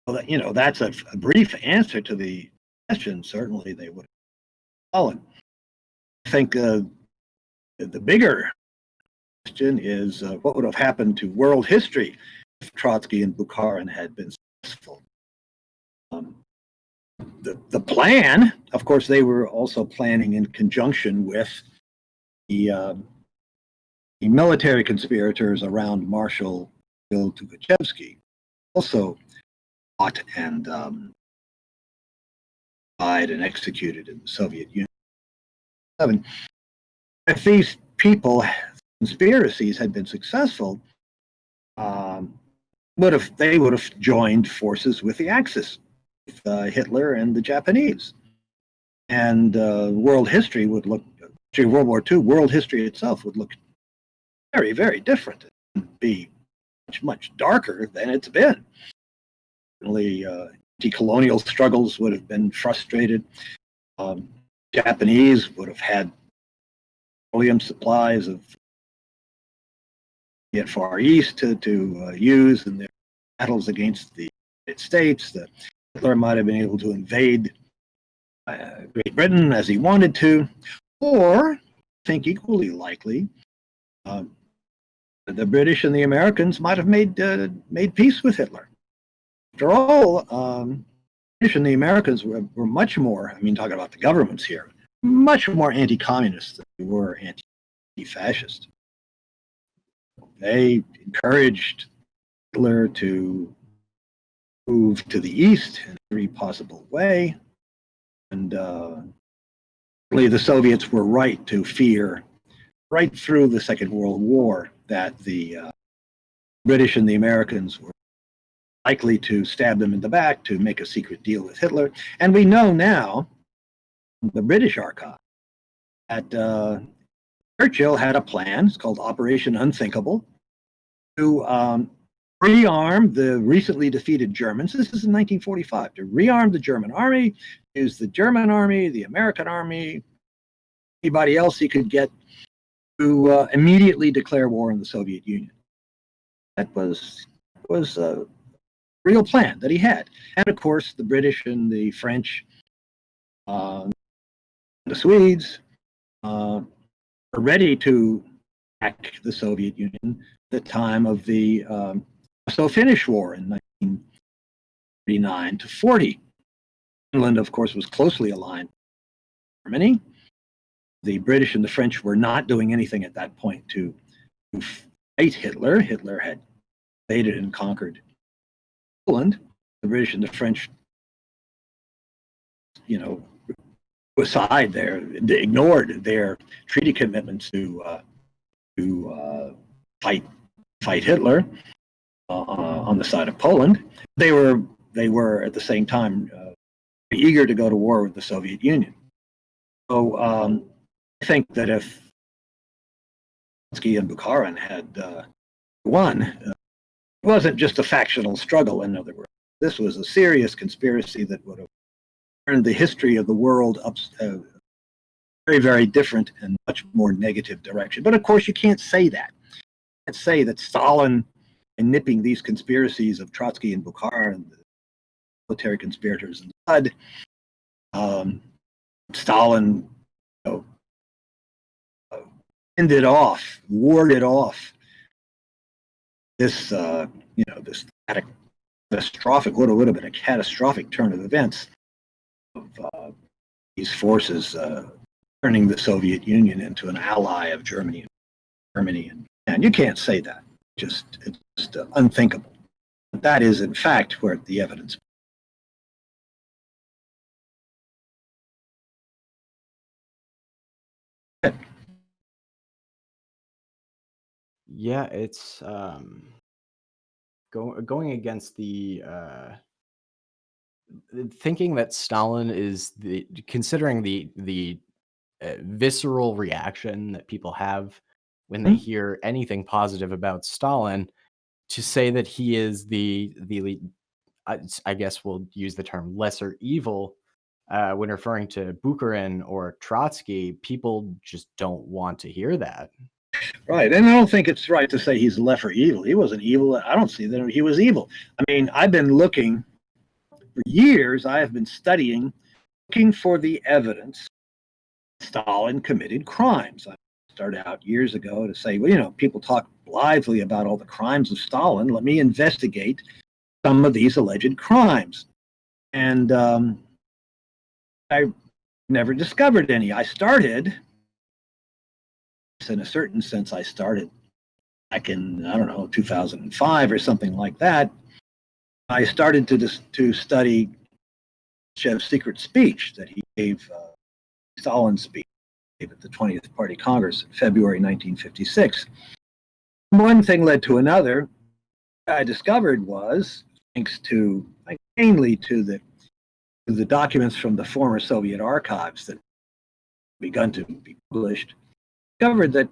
that's a brief answer to the question. Certainly, they would have fallen. I think the bigger question is what would have happened to world history if Trotsky and Bukharin had been successful. The plan, of course, they were also planning in conjunction with the military conspirators around Marshal Bill Tukhachevsky, also fought and died and executed in the Soviet Union. If these conspiracies had been successful, they would have joined forces with the Axis, with Hitler and the Japanese, and world history would look. World War II, world history itself would look very, very different. It'd be much darker than it's been. Certainly, anti-colonial struggles would have been frustrated. Japanese would have had petroleum supplies of the Far East to use in their battles against the United States. Hitler might have been able to invade Great Britain as he wanted to, or I think equally likely, the British and the Americans might have made peace with Hitler. After all, the British and the Americans were much more, I mean, talking about the governments here, much more anti-communist than they were anti-fascist. They encouraged Hitler to move to the east in every possible way, and the Soviets were right to fear, right through the Second World War, that the British and the Americans were likely to stab them in the back to make a secret deal with Hitler. And we know now, the British archive, that Churchill had a plan, it's called Operation Unthinkable, to rearm the recently defeated Germans. This is in 1945, to rearm the German army, use the German army, the American army, anybody else he could get to immediately declare war on the Soviet Union. That was a real plan that he had. And of course, the British and the French, the Swedes, were ready to attack the Soviet Union at the time of the Russo-Finnish War in 1939 to 40. Finland, of course, was closely aligned with Germany. The British and the French were not doing anything at that point to fight Hitler. Hitler had invaded and conquered Poland. The British and the French, aside there, they ignored their treaty commitments to fight Hitler on the side of Poland. They were at the same time eager to go to war with the Soviet Union. So I think that if Trotsky and Bukharin had won, it wasn't just a factional struggle, in other words. This was a serious conspiracy that would have turned the history of the world up very, very different and much more negative direction. But of course, you can't say that. You can't say that Stalin, in nipping these conspiracies of Trotsky and Bukharin, the military conspirators in the bud, Stalin warded off this, this catastrophic, what would have been a catastrophic turn of events of these forces turning the Soviet Union into an ally of Germany, and you can't say that. It's just unthinkable. But that is, in fact, where the evidence. Yeah, it's going against the thinking that Stalin is considering the visceral reaction that people have when they hear anything positive about Stalin, to say that he is I guess we'll use the term lesser evil when referring to Bukharin or Trotsky. People just don't want to hear that. Right, and I don't think it's right to say he's lesser evil. He wasn't evil. I don't see that he was evil. I mean, I've been looking for years. I have been looking for the evidence Stalin committed crimes. I started out years ago to say, well, people talk blithely about all the crimes of Stalin. Let me investigate some of these alleged crimes. And I never discovered any. In a certain sense, I started back in, 2005 or something like that. I started to study Khrushchev's secret speech that he gave, Stalin's speech at the 20th Party Congress in February 1956. One thing led to another. I discovered was, thanks to mainly to the documents from the former Soviet archives that begun to be published, discovered that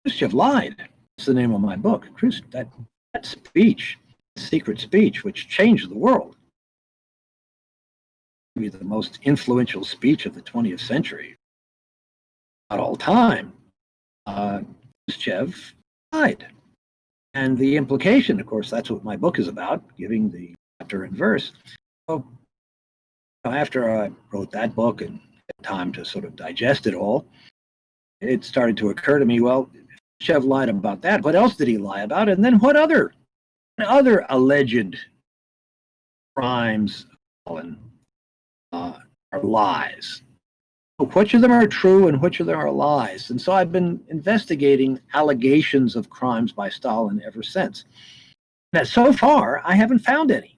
Khrushchev lied. That's the name of my book. That speech, secret speech, which changed the world, maybe the most influential speech of the 20th century, not all time. Khrushchev lied. And the implication, of course, that's what my book is about, giving the chapter and verse. So after I wrote that book and had time to sort of digest it all, it started to occur to me, well, Khrushchev lied about that. What else did he lie about? And then what other alleged crimes are lies? Which of them are true and which of them are lies? And so I've been investigating allegations of crimes by Stalin ever since. Now, so far, I haven't found any.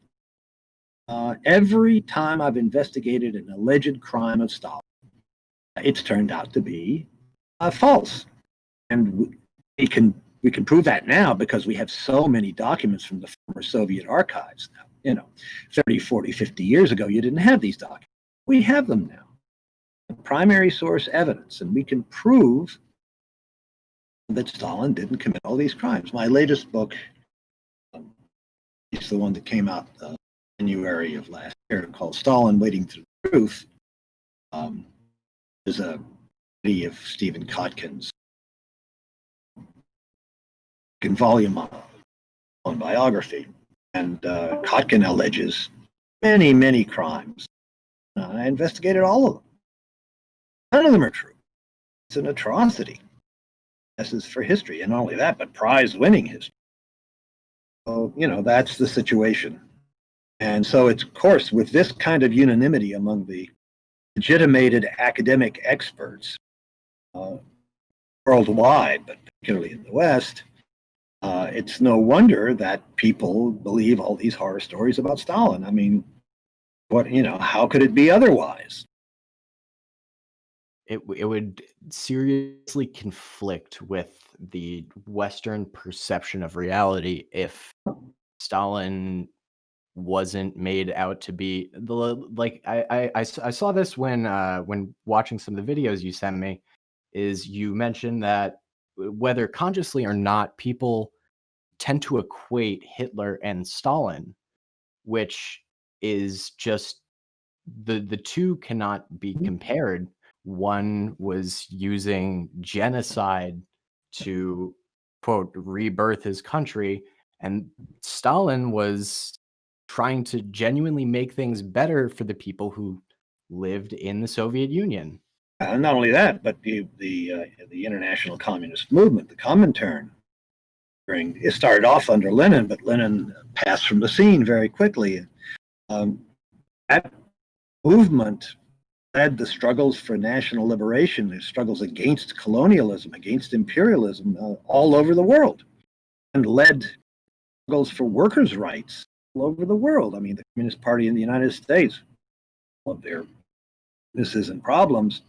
Every time I've investigated an alleged crime of Stalin, it's turned out to be false. And we can prove that now because we have so many documents from the former Soviet archives now. 30, 40, 50 years ago, you didn't have these documents. We have them now. Primary source evidence, and we can prove that Stalin didn't commit all these crimes. My latest book is the one that came out January of last year, called Stalin Waiting for the Truth. There's a study of Stephen Kotkin's volume on biography, and Kotkin alleges many, many crimes. I investigated all of them. None of them are true. It's an atrocity. This is for history, and not only that, but prize-winning history. So, that's the situation. And so it's, of course, with this kind of unanimity among the legitimated academic experts worldwide, but particularly in the West, it's no wonder that people believe all these horror stories about Stalin. I mean, how could it be otherwise? It would seriously conflict with the Western perception of reality if Stalin wasn't made out to be like I saw this when watching some of the videos you sent me. Is you mentioned that whether consciously or not, people tend to equate Hitler and Stalin, which is just the two cannot be compared. One was using genocide to, quote, rebirth his country, and Stalin was trying to genuinely make things better for the people who lived in the Soviet Union. Not only that, but the international communist movement, the Comintern, it started off under Lenin, but Lenin passed from the scene very quickly. That movement led the struggles for national liberation, the struggles against colonialism, against imperialism all over the world, and led struggles for workers' rights all over the world. I mean, the Communist Party in the United States, all of their misses and problems,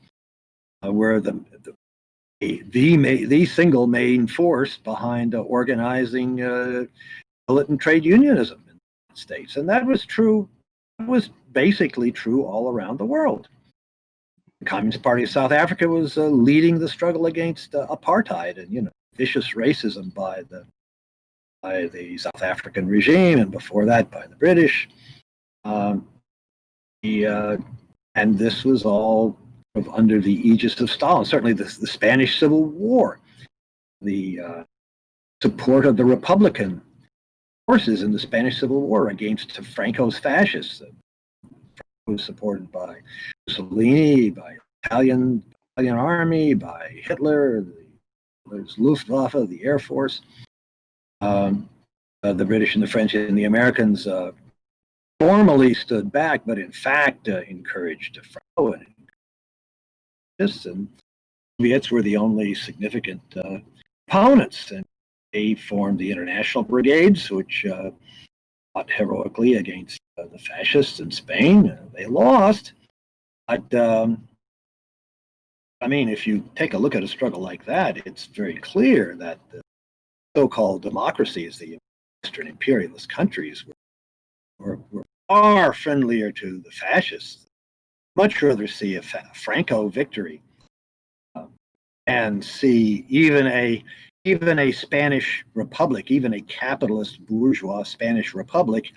were the single main force behind organizing militant trade unionism in the United States. And that was true. It was basically true all around the world. The Communist Party of South Africa was leading the struggle against apartheid and vicious racism by the South African regime, and before that by the British. And this was all under the aegis of Stalin. Certainly the Spanish Civil War, the support of the Republican forces in the Spanish Civil War against Franco's fascists. Was supported by Mussolini, by Italian army, by Hitler, there's Luftwaffe, the Air Force, the British and the French and the Americans formally stood back, but in fact encouraged Franco, and the Soviets were the only significant opponents, and they formed the international brigades, which fought heroically against the fascists in Spain. They lost, but I mean, if you take a look at a struggle like that, it's very clear that the so-called democracies, the Western imperialist countries, were far friendlier to the fascists. Much rather see a Franco victory and see even a Spanish republic, even a capitalist bourgeois Spanish republic,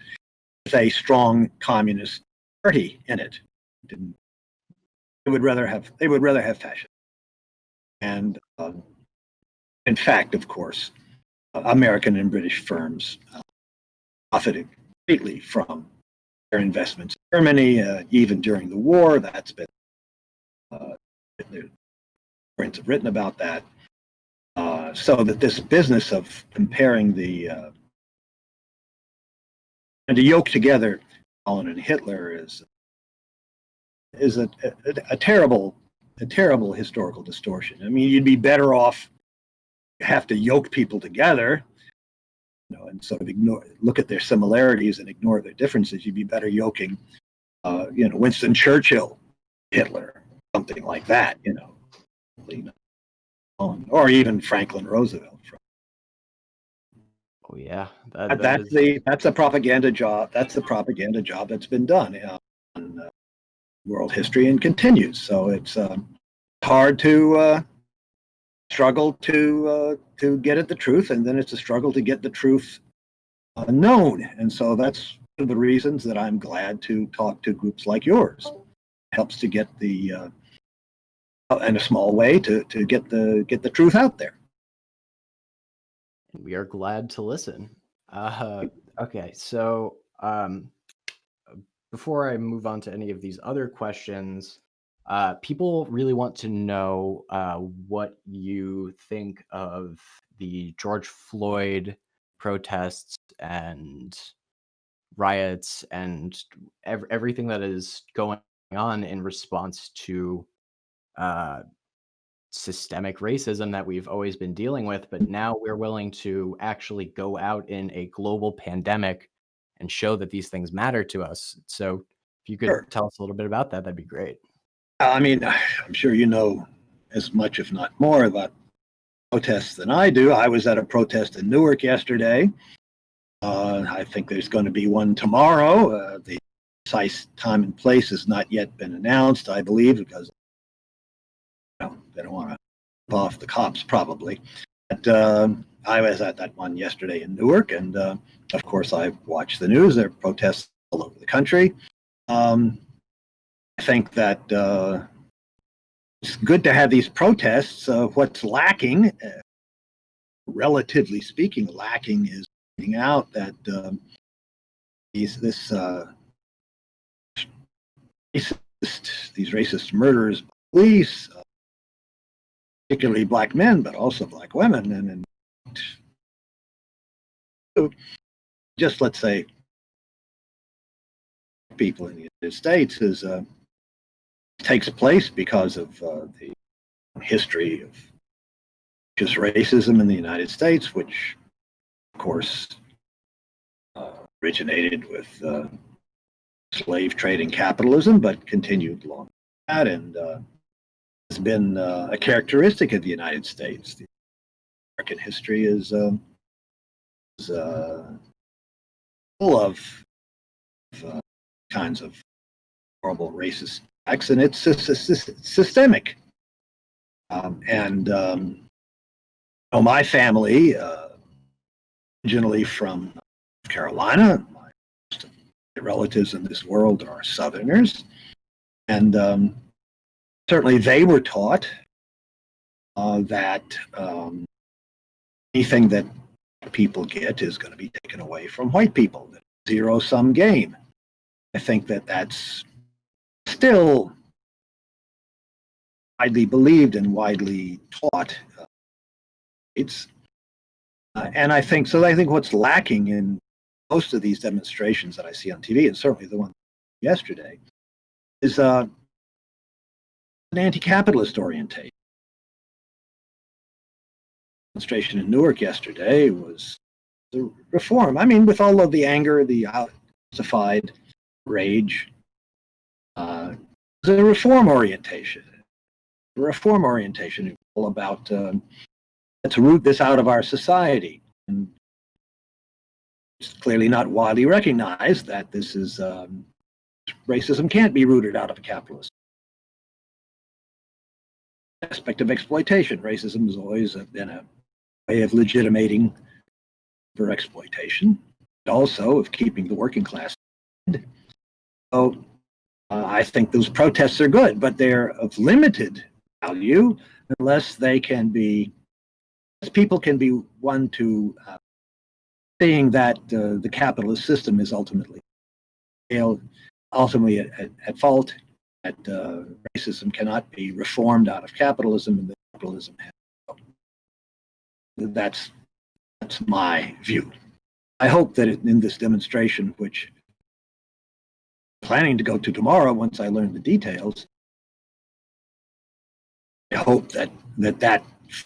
with a strong communist party in it. They would rather have fascism. And in fact, of course, American and British firms profited greatly from their investments in Germany, even during the war. That's been friends have written about that. So that this business of comparing and to yoke together Stalin and Hitler is a terrible historical distortion. I mean, you'd be better off have to yoke people together, and sort of look at their similarities and ignore their differences. You'd be better yoking, Winston Churchill, Hitler, something like that, or even Franklin Roosevelt. Oh yeah, that is. That's a propaganda job. That's the propaganda job that's been done in world history and continues. So it's hard to struggle to get at the truth, and then it's a struggle to get the truth known. And so that's one of the reasons that I'm glad to talk to groups like yours. It helps to get the in a small way to get the truth out there. We are glad to listen. Okay, so before I move on to any of these other questions, people really want to know what you think of the George Floyd protests and riots and everything that is going on in response to uh, systemic racism that we've always been dealing with, but now we're willing to actually go out in a global pandemic and show that these things matter to us. So if you could Sure. tell us a little bit about that, that'd be great. I mean, I'm sure you know as much, if not more, about protests than I do. I was at a protest in Newark yesterday. I think there's going to be one tomorrow. The precise time and place has not yet been announced, I believe, because they don't want to rip off the cops, probably. But I was at that one yesterday in Newark, and of course, I've watched the news. There are protests all over the country. I think that it's good to have these protests. What's lacking, relatively speaking, is finding out that these racist murderers, police, particularly black men, but also black women, and just let's say people in the United States takes place because of the history of just racism in the United States, which of course originated with slave trading capitalism, but continued long that, and has been a characteristic of the United States. The American history is full of kinds of horrible racist acts, and it's systemic. My family, originally from North Carolina, my relatives in this world are Southerners, and certainly they were taught that anything that people get is going to be taken away from white people. Zero-sum game. I think that that's still widely believed and widely taught. And I think so. I think what's lacking in most of these demonstrations that I see on TV, and certainly the one yesterday, is an anti-capitalist orientation. Demonstration in Newark yesterday was the reform. I mean, with all of the anger, the justified rage, the reform orientation. The reform orientation is all about let's root this out of our society. And it's clearly not widely recognized that this is racism can't be rooted out of a capitalist aspect of exploitation. Racism has always been a way of legitimating for exploitation, but also of keeping the working class. So I think those protests are good, but they're of limited value unless they can be, as people can be won to seeing that the capitalist system is ultimately at fault, that racism cannot be reformed out of capitalism, and that capitalism has. That's my view. I hope that in this demonstration, which I'm planning to go to tomorrow once I learn the details, I hope that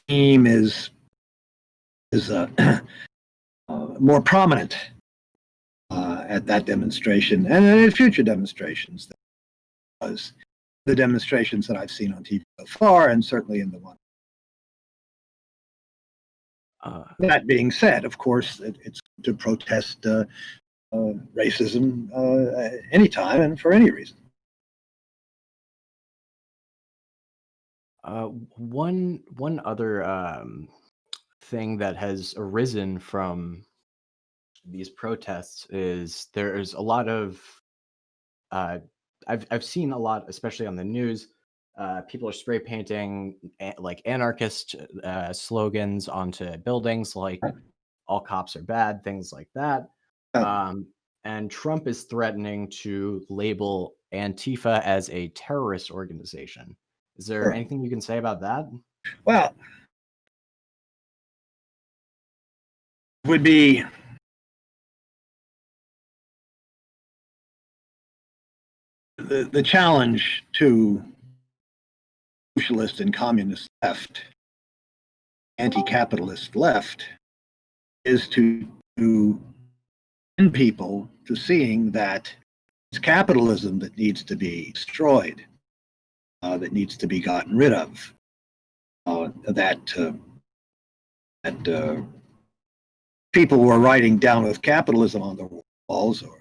theme is more prominent at that demonstration and in future demonstrations than was the demonstrations that I've seen on TV so far, and certainly in the one. That being said, of course, it's to protest racism anytime and for any reason. One other thing that has arisen from these protests is there's a lot of uh, I've seen a lot, especially on the news. People are spray painting like anarchist slogans onto buildings, like "all cops are bad," things like that. Uh, Um, and Trump is threatening to label Antifa as a terrorist organization. Is there sure. anything you can say about that? Well, would be the challenge to socialist and communist left, anti-capitalist left, is to send people to seeing that it's capitalism that needs to be destroyed, that needs to be gotten rid of, that people were writing down with capitalism on the walls or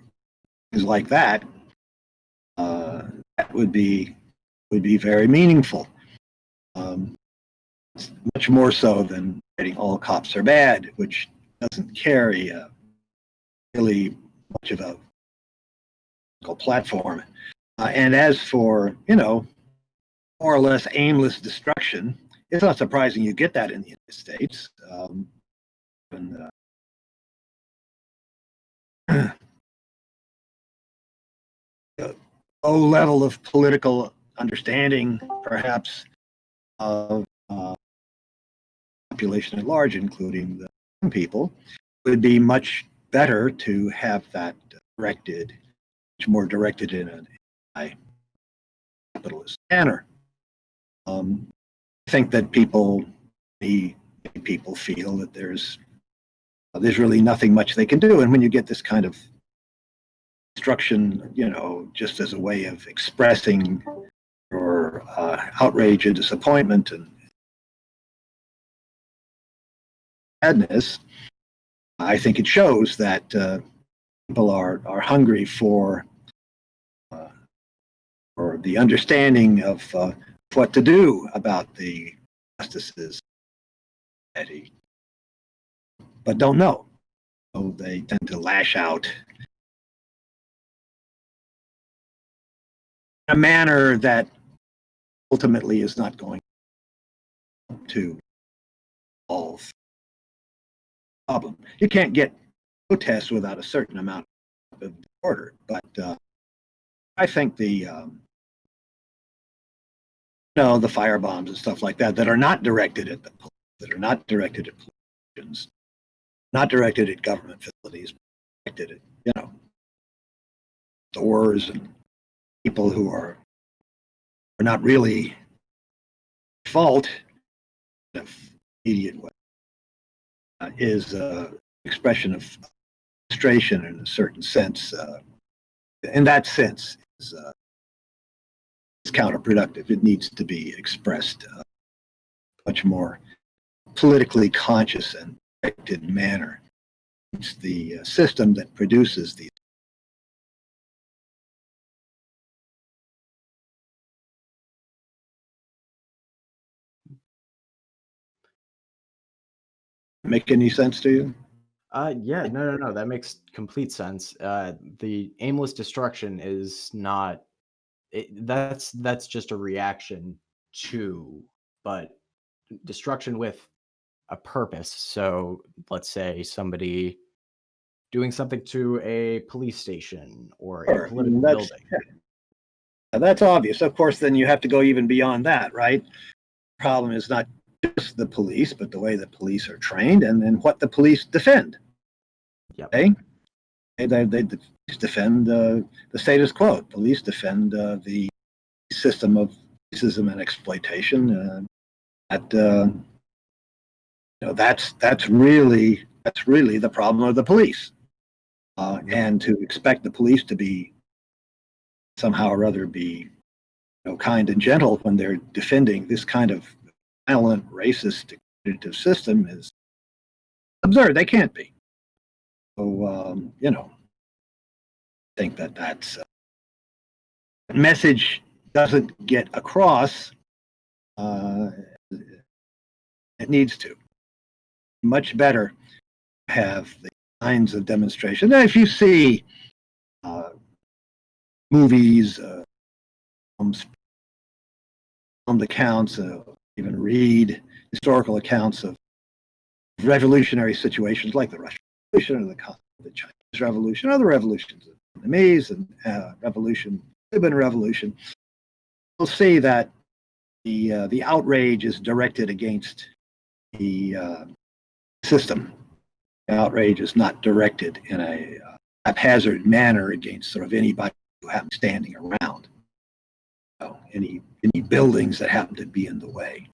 things like that. That would be very meaningful. Much more so than writing "all cops are bad," which doesn't carry really much of a platform. And as for more or less aimless destruction, it's not surprising you get that in the United States. And, low level of political understanding, perhaps, of population at large, including the young people, would be much better to have that directed, much more directed in a capitalist manner. I think that many people feel that there's really nothing much they can do, and when you get this kind of destruction, just as a way of expressing your outrage and disappointment and sadness, I think it shows that people are hungry for the understanding of what to do about the justices, but don't know. So they tend to lash out in a manner that ultimately is not going to solve the problem. You can't get protests without a certain amount of order, but I think the the fire bombs and stuff like that are not directed at the police, that are not directed at politicians, not directed at government facilities, directed at stores and people who are not really at fault in an immediate way, is expression of frustration in a certain sense. In that sense, is counterproductive. It needs to be expressed much more politically conscious and directed manner. It's the system that produces these. Make any sense to you? Yeah, no. That makes complete sense. The aimless destruction is not. That's just a reaction to, but destruction with a purpose. So let's say somebody doing something to a police station or a Sure. political That's building. that's obvious. Of course, then you have to go even beyond that, right? The problem is not just the police, but the way the police are trained and then what the police defend. Yep. Okay? They defend the status quo. Police defend the system of racism and exploitation. That's really the problem of the police. And to expect the police to be somehow or other be kind and gentle when they're defending this kind of violent, racist, exploitative system is absurd. They can't be. So I think that's message doesn't get across. It needs to. Much better have the kinds of demonstration. Now, if you see movies, filmed accounts, even read historical accounts of revolutionary situations like the Russian Revolution or the Chinese Revolution, other revolutions, the Vietnamese and Cuban Revolution, you'll see that the outrage is directed against the system. The outrage is not directed in a haphazard manner against sort of anybody who happens standing around. Any buildings that happen to be in the way.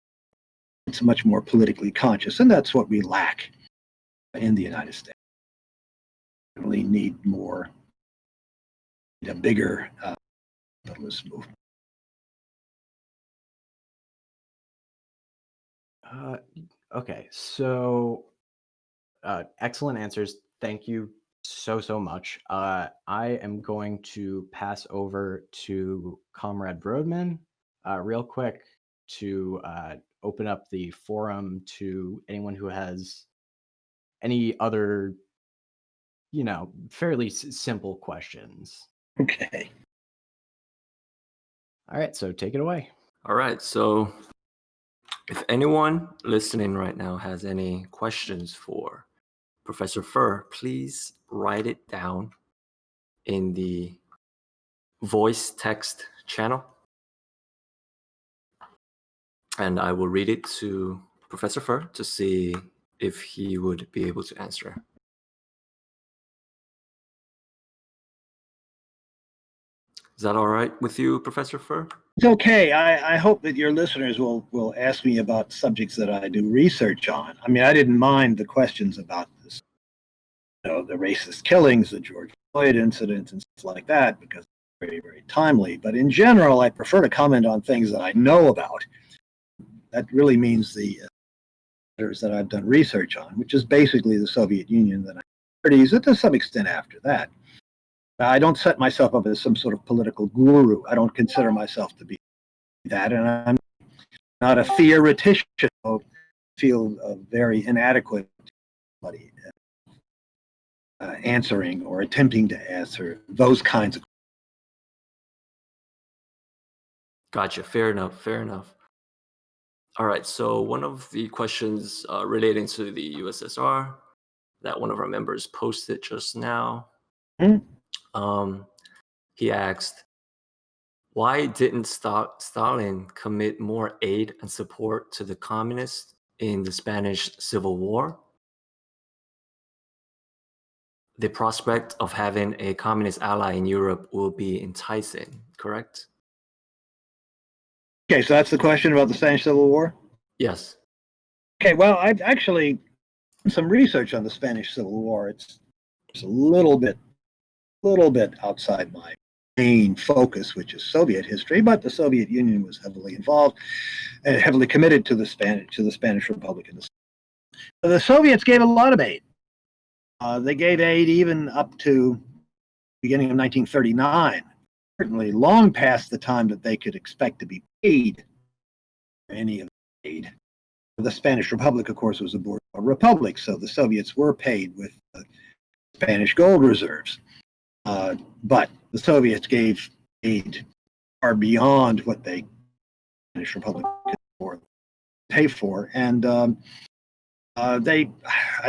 It's much more politically conscious, and that's what we lack in the United States. We really need a bigger capitalist movement. Okay, so excellent answers. Thank you so much. I am going to pass over to Comrade Brodman real quick to open up the forum to anyone who has any other, fairly simple questions. Okay. All right, so take it away. All right, so if anyone listening right now has any questions for Professor Furr, please write it down in the voice text channel, and I will read it to Professor Furr to see if he would be able to answer. Is that all right with you, Professor Furr? It's okay. I hope that your listeners will ask me about subjects that I do research on. I mean, I didn't mind the questions about this, the racist killings, the George Floyd incident, and stuff like that, because it's very, very timely. But in general, I prefer to comment on things that I know about. That really means the matters that I've done research on, which is basically the Soviet Union, the 1930s, and to some extent after that. I don't set myself up as some sort of political guru. I don't consider myself to be that, and I'm not a theoretician. I feel very inadequate answering or attempting to answer those kinds of questions. Gotcha. Fair enough. All right. So one of the questions relating to the USSR that one of our members posted just now, he asked, why didn't Stalin commit more aid and support to the communists in the Spanish Civil War? The prospect of having a communist ally in Europe will be enticing, correct? Okay, so that's the question about the Spanish Civil War? Yes. Okay, well, I've actually done some research on the Spanish Civil War. It's a little bit outside my main focus, which is Soviet history, but the Soviet Union was heavily involved and heavily committed to the Spanish Republic. The Soviets gave a lot of aid. They gave aid even up to the beginning of 1939, certainly long past the time that they could expect to be paid for any of the aid. The Spanish Republic, of course, was a bourgeois republic, so the Soviets were paid with Spanish gold reserves. But the Soviets gave aid far beyond what the Spanish Republic could pay for. And I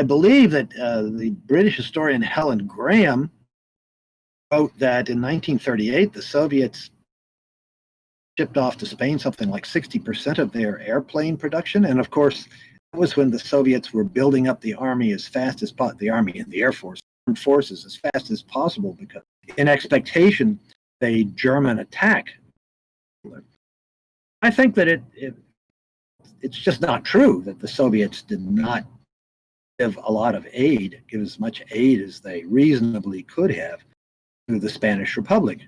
believe that the British historian Helen Graham wrote that in 1938, the Soviets shipped off to Spain something like 60% of their airplane production. And of course, that was when the Soviets were building up the army as fast as the army and the air force, armed forces as fast as possible, because in expectation of a German attack. I think that it's just not true that the Soviets did not give a lot of aid, give as much aid as they reasonably could have to the Spanish Republic.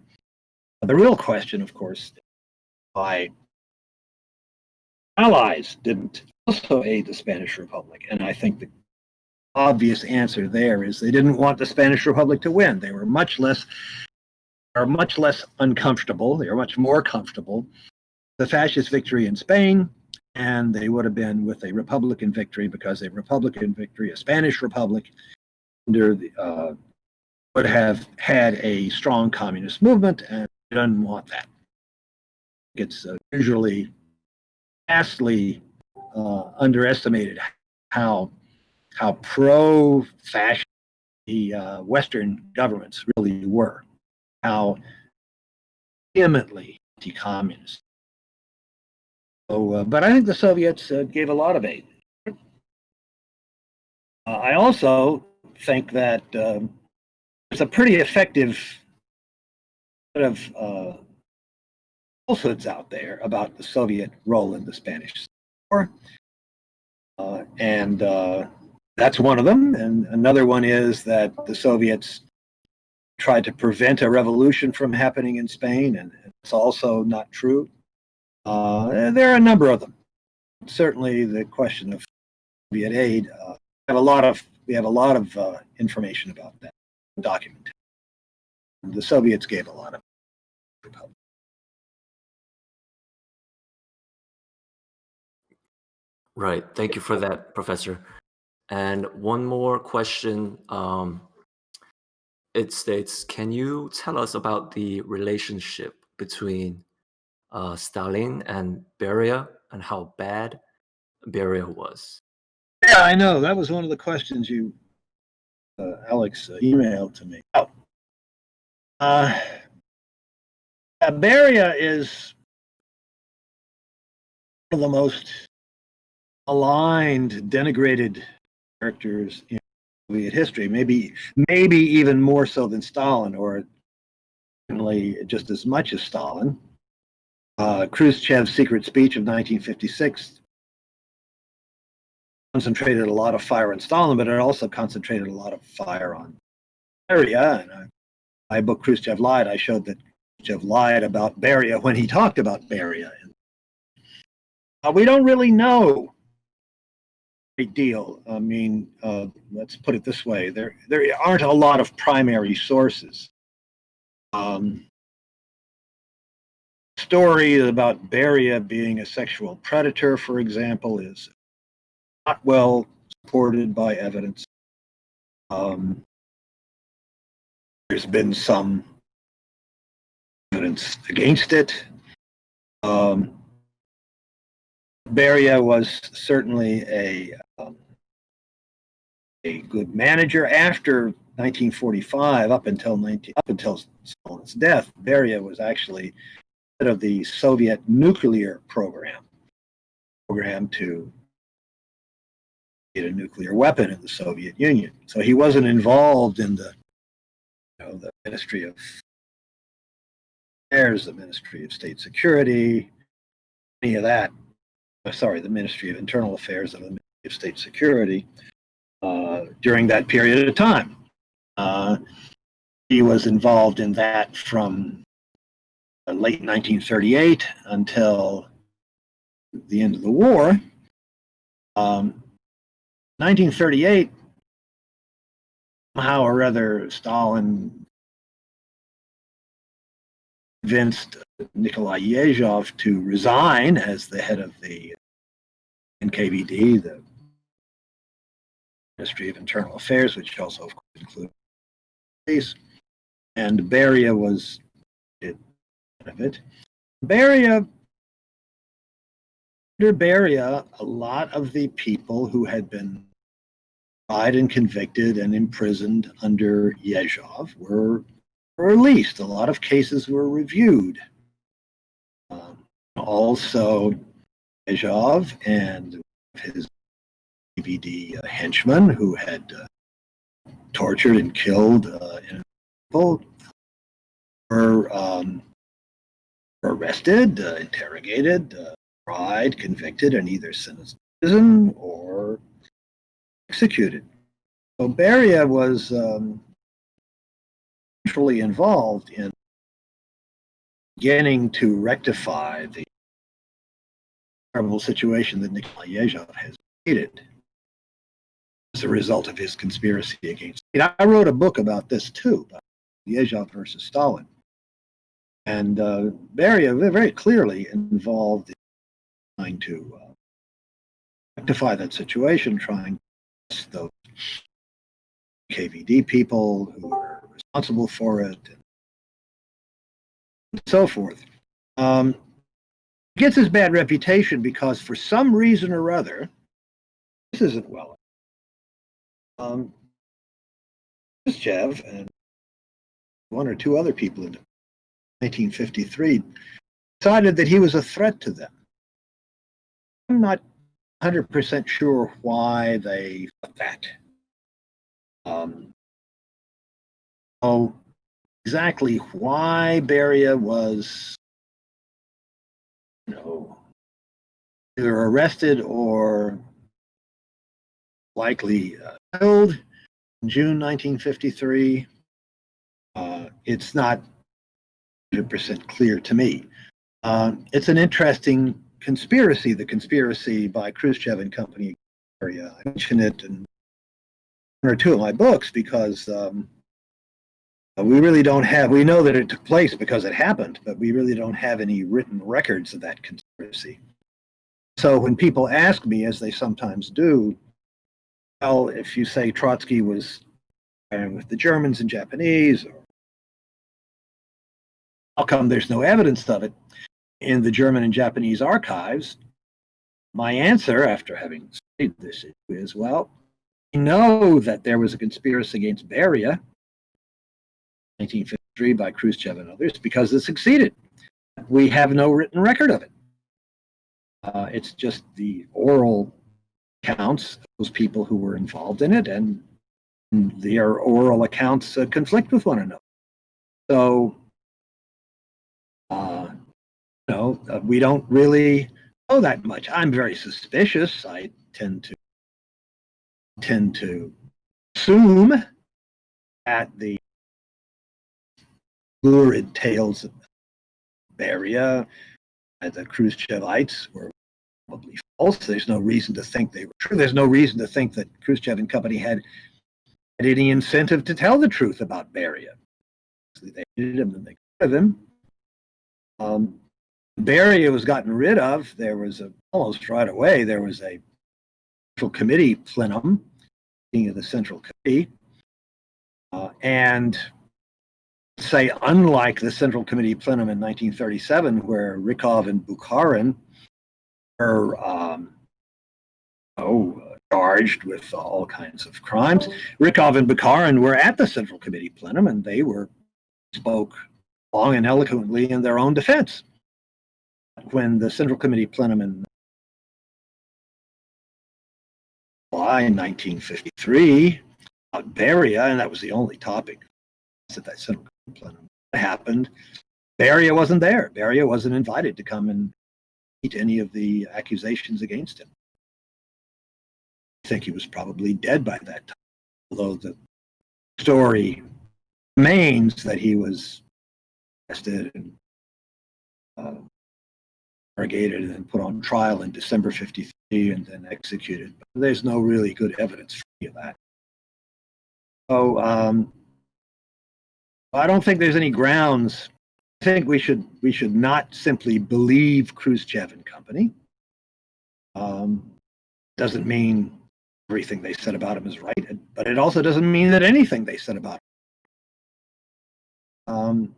The real question, of course, why allies didn't also aid the Spanish Republic. And I think the obvious answer there is they didn't want the Spanish Republic to win. They were much less uncomfortable. They were much more comfortable with the fascist victory in Spain, and they would have been with a Republican victory, because a Republican victory, a Spanish Republic, under the, would have had a strong communist movement, and they didn't want that. It's usually vastly underestimated how pro-fascist the Western governments really were, how vehemently anti-communist. So, but I think the Soviets gave a lot of aid. I also think that there's a pretty effective sort of falsehoods out there about the Soviet role in the Spanish War, and that's one of them. And another one is that the Soviets tried to prevent a revolution from happening in Spain, and it's also not true. There are a number of them. Certainly, the question of Soviet aid, we have a lot of information about that, documented. The Soviets gave a lot of. Right. Thank you for that, Professor. And one more question. It states, can you tell us about the relationship between Stalin and Beria, and how bad Beria was? Yeah, I know. That was one of the questions you, Alex, emailed to me. Beria is one of the most aligned, denigrated characters in Soviet history. Maybe even more so than Stalin, or certainly just as much as Stalin. Khrushchev's secret speech of 1956 concentrated a lot of fire on Stalin, but it also concentrated a lot of fire on Beria. And my book, Khrushchev Lied, I showed that Khrushchev lied about Beria when he talked about Beria. We don't really know a great deal. I mean, let's put it this way. There aren't a lot of primary sources. Story about Beria being a sexual predator, for example, is not well supported by evidence. There's been some evidence against it. Beria was certainly a good manager after 1945, up until Stalin's death. Beria was actually head of the Soviet nuclear program to get a nuclear weapon in the Soviet Union. So he wasn't involved in the Ministry of Affairs, the Ministry of State Security, any of that. Sorry, the Ministry of Internal Affairs and the Ministry of State Security during that period of time. He was involved in that from late 1938 until the end of the war. 1938, somehow or other, Stalin convinced Nikolai Yezhov to resign as the head of the NKVD, the Ministry of Internal Affairs, which also, of course, included police. And Beria was of it. Beria, under Beria, a lot of the people who had been tried and convicted and imprisoned under Yezhov were released. A lot of cases were reviewed. Also, Yezhov and his DVD henchmen who had tortured and killed innocent people were arrested, interrogated, tried, convicted, and either sentenced to prison or executed. So Beria was centrally involved in beginning to rectify the terrible situation that Nikolai Yezhov has created as a result of his conspiracy against. I wrote a book about this too, about Yezhov versus Stalin. And Beria very clearly involved in trying to rectify that situation, trying to arrest those KVD people who were responsible for it, and so forth. He gets his bad reputation because for some reason or other, this isn't well. Khrushchev and one or two other people in 1953 decided that he was a threat to them. I'm not 100% sure why they thought that. Oh, exactly why Beria was, either arrested or likely killed in June 1953. It's not 100% clear to me. It's an interesting conspiracy, the conspiracy by Khrushchev and company. I mention it in one or two of my books because we really don't have, we know that it took place because it happened, but we really don't have any written records of that conspiracy. So when people ask me, as they sometimes do, well, if you say Trotsky was with the Germans and Japanese, or how come there's no evidence of it in the German and Japanese archives? My answer, after having studied this issue, is, well, we know that there was a conspiracy against Beria, 1953, by Khrushchev and others, because it succeeded. We have no written record of it. It's just the oral accounts of those people who were involved in it, and their oral accounts conflict with one another. So, we don't really know that much. I'm very suspicious. I tend to assume that the lurid tales of Beria and the Khrushchevites were probably false. There's no reason to think they were true. There's no reason to think that Khrushchev and company had any incentive to tell the truth about Beria. They hated him and they got rid of him. Beria was gotten rid of. There was almost right away, there was a Central Committee plenum, meeting of the Central Committee, and say, unlike the Central Committee plenum in 1937, where Rykov and Bukharin were charged with all kinds of crimes, Rykov and Bukharin were at the Central Committee plenum, and they spoke long and eloquently in their own defense. When the Central Committee plenum in July 1953 about Beria, and that was the only topic at that Central Committee plenum happened, Beria wasn't there. Beria wasn't invited to come and meet any of the accusations against him. I think he was probably dead by that time, although the story remains that he was arrested and interrogated and then put on trial in December 53 and then executed. But there's no really good evidence for any of that. So I don't think there's any grounds. I think we should not simply believe Khrushchev and company. Doesn't mean everything they said about him is right, but it also doesn't mean that anything they said about him.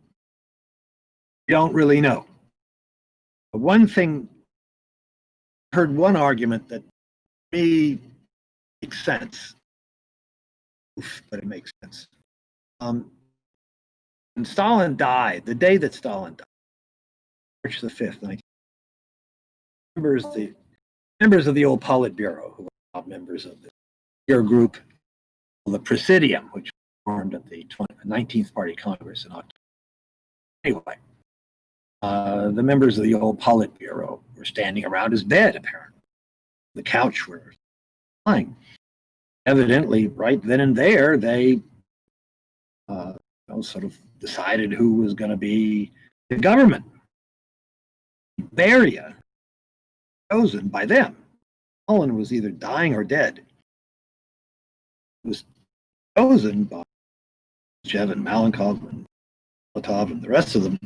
We don't really know. But one thing, I heard one argument that to me makes sense. But it makes sense. When Stalin died, the day that Stalin died, March the 5th, members of the old Politburo, who were not members of the peer group, the Presidium, which was formed at the 19th Party Congress in October. Anyway, the members of the old Politburo were standing around his bed, apparently. The couch where he was lying. Evidently, right then and there, they sort of decided who was going to be the government. Beria, chosen by them. Stalin was either dying or dead. It was chosen by Khrushchev and Malenkov and Molotov and the rest of them.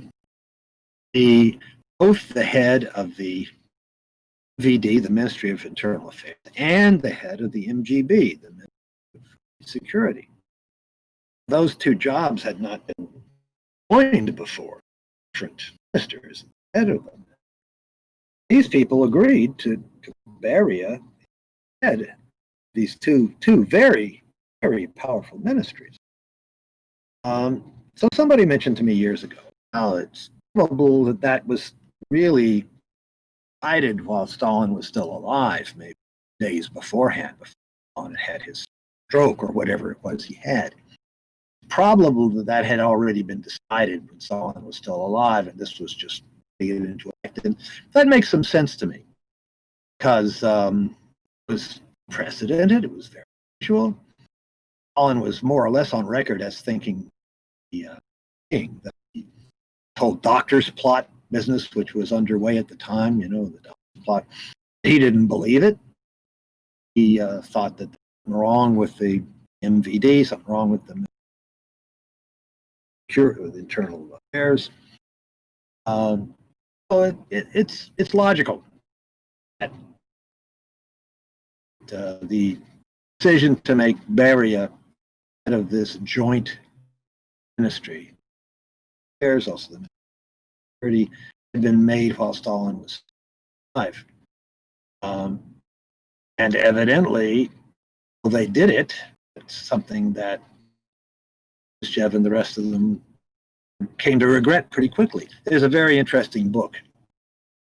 Both the head of the VD, the Ministry of Internal Affairs, and the head of the MGB, the Ministry of Security. Those two jobs had not been appointed before. Different ministers head of them. These people agreed to Beria head these two very, very powerful ministries. So somebody mentioned to me years ago how it's probable that that was really decided while Stalin was still alive, maybe days beforehand, before Stalin had his stroke or whatever it was he had. Probable that that had already been decided when Stalin was still alive, and this was just taken into effect. And that makes some sense to me, because it was precedented, it was very usual. Stalin was more or less on record as thinking the king, the whole doctor's plot business, which was underway at the time, the doctor's plot. He didn't believe it. He thought that something wrong with the MVD, something wrong with the with internal affairs. So it's logical that the decision to make Beria head of this joint ministry, affairs also the security, had been made while Stalin was alive, and evidently, well, they did it. It's something that Khrushchev and the rest of them came to regret pretty quickly. There's a very interesting book,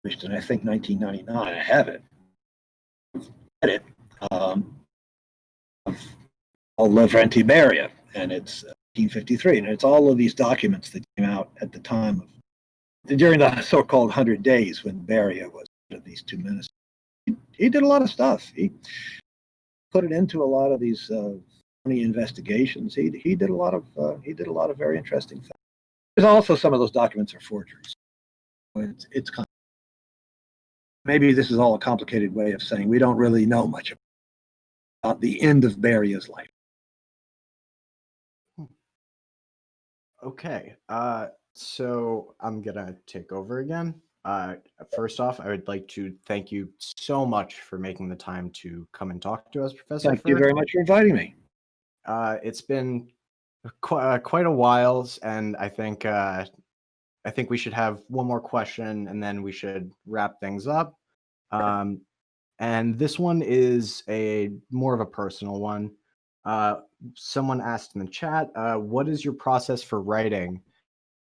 published in I think 1999. I have it. Read it. Called Lavrenti Beria, and it's 1953, and it's all of these documents that came out at the time of during the so-called 100 days when Beria was one of these two ministers. He did a lot of stuff. He put it into a lot of these investigations. He did a lot of very interesting things. There's also some of those documents are forgeries. It's maybe this is all a complicated way of saying we don't really know much about the end of Beria's life. Okay, so I'm gonna take over again. First off, I would like to thank you so much for making the time to come and talk to us, Professor Thank Furr. you very much for inviting me. It's been quite a while, and I think we should have one more question, and then we should wrap things up. And this one is more of a personal one. Someone asked in the chat, what is your process for writing?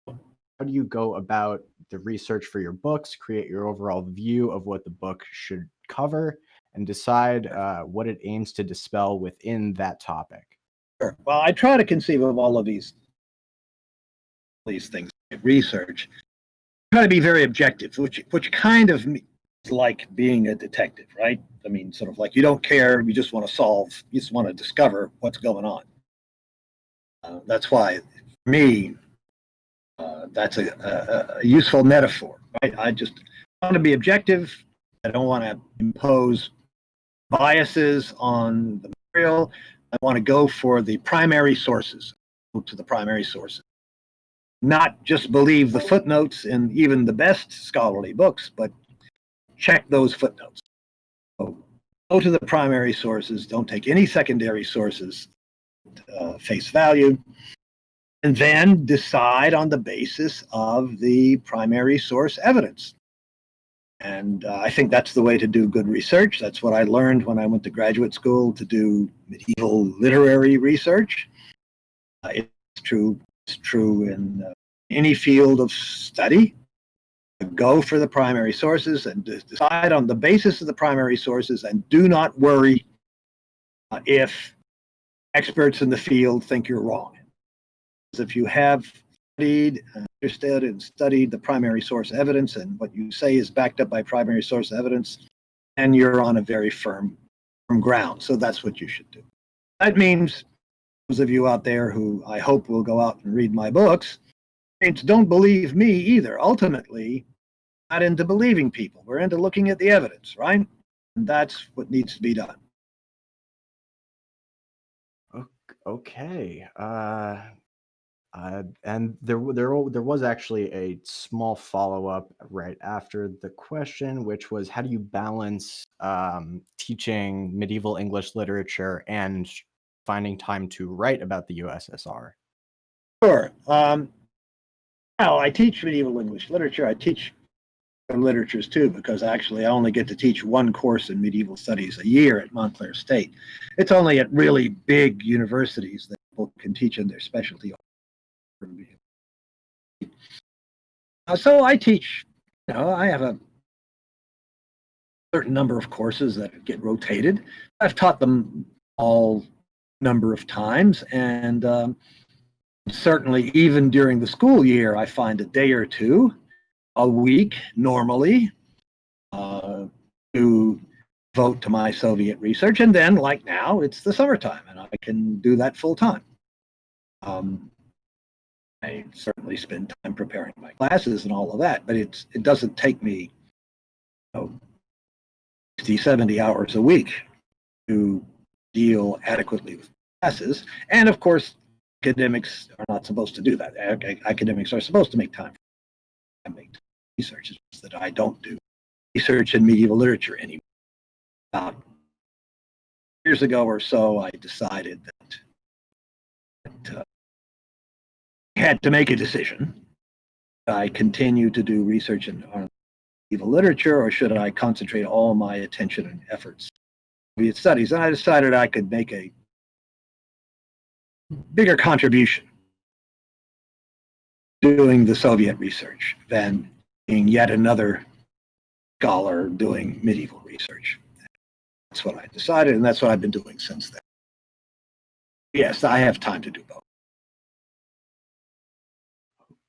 How do you go about the research for your books, create your overall view of what the book should cover, and decide what it aims to dispel within that topic? Sure. Well, I try to conceive of all of these things, research. I try to be very objective, which kind of is like being a detective, right? I mean, sort of like you don't care, you just want to solve, you just want to discover what's going on. That's why, for me, that's a useful metaphor, right? I want to be objective. I don't want to impose biases on the material. I want to go for the primary sources, go to the primary sources. Not just believe the footnotes in even the best scholarly books, but check those footnotes. So go to the primary sources, don't take any secondary sources face value, and then decide on the basis of the primary source evidence. And I think that's the way to do good research. That's what I learned when I went to graduate school to do medieval literary research. It's true in any field of study. Go for the primary sources and decide on the basis of the primary sources, and do not worry if experts in the field think you're wrong. Because if you have studied, understood, and studied the primary source evidence, and what you say is backed up by primary source evidence, then you're on a very firm ground. So that's what you should do. That means those of you out there who I hope will go out and read my books, don't believe me either. Ultimately, not into believing people. We're into looking at the evidence, right? And that's what needs to be done. Okay. And there was actually a small follow-up right after the question, which was, how do you balance teaching medieval English literature and finding time to write about the USSR? Sure. Well, I teach medieval English literature. I teach other literatures too, because actually I only get to teach one course in medieval studies a year at Montclair State. It's only at really big universities that people can teach in their specialty. So I teach, I have a certain number of courses that get rotated. I've taught them all number of times, and certainly even during the school year, I find a day or two a week normally to devote to my Soviet research. And then, like now, it's the summertime, and I can do that full time. I certainly spend time preparing my classes and all of that, but it doesn't take me 60, 70 hours a week to deal adequately with classes. And of course, academics are not supposed to do that. Academics are supposed to make time for research. It's just that I don't do research in medieval literature anymore. About years ago or so, I decided that I had to make a decision. I continue to do research in medieval literature, or should I concentrate all my attention and efforts on Soviet studies? And I decided I could make a bigger contribution doing the Soviet research than being yet another scholar doing medieval research. That's what I decided, and that's what I've been doing since then. Yes, I have time to do both.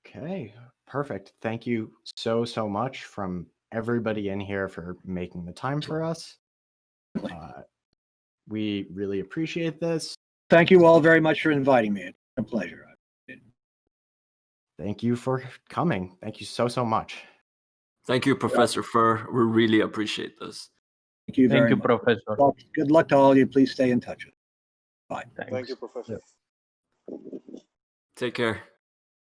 Okay, perfect. Thank you so much from everybody in here for making the time for us. We really appreciate this. Thank you all very much for inviting me. It's a pleasure. Thank you for coming. Thank you so much. Thank you, Professor Furr. We really appreciate this. Thank you very much. Professor. Good luck to all of you. Please stay in touch with me. Bye. Thanks. Thank you, Professor. Yep. Take care.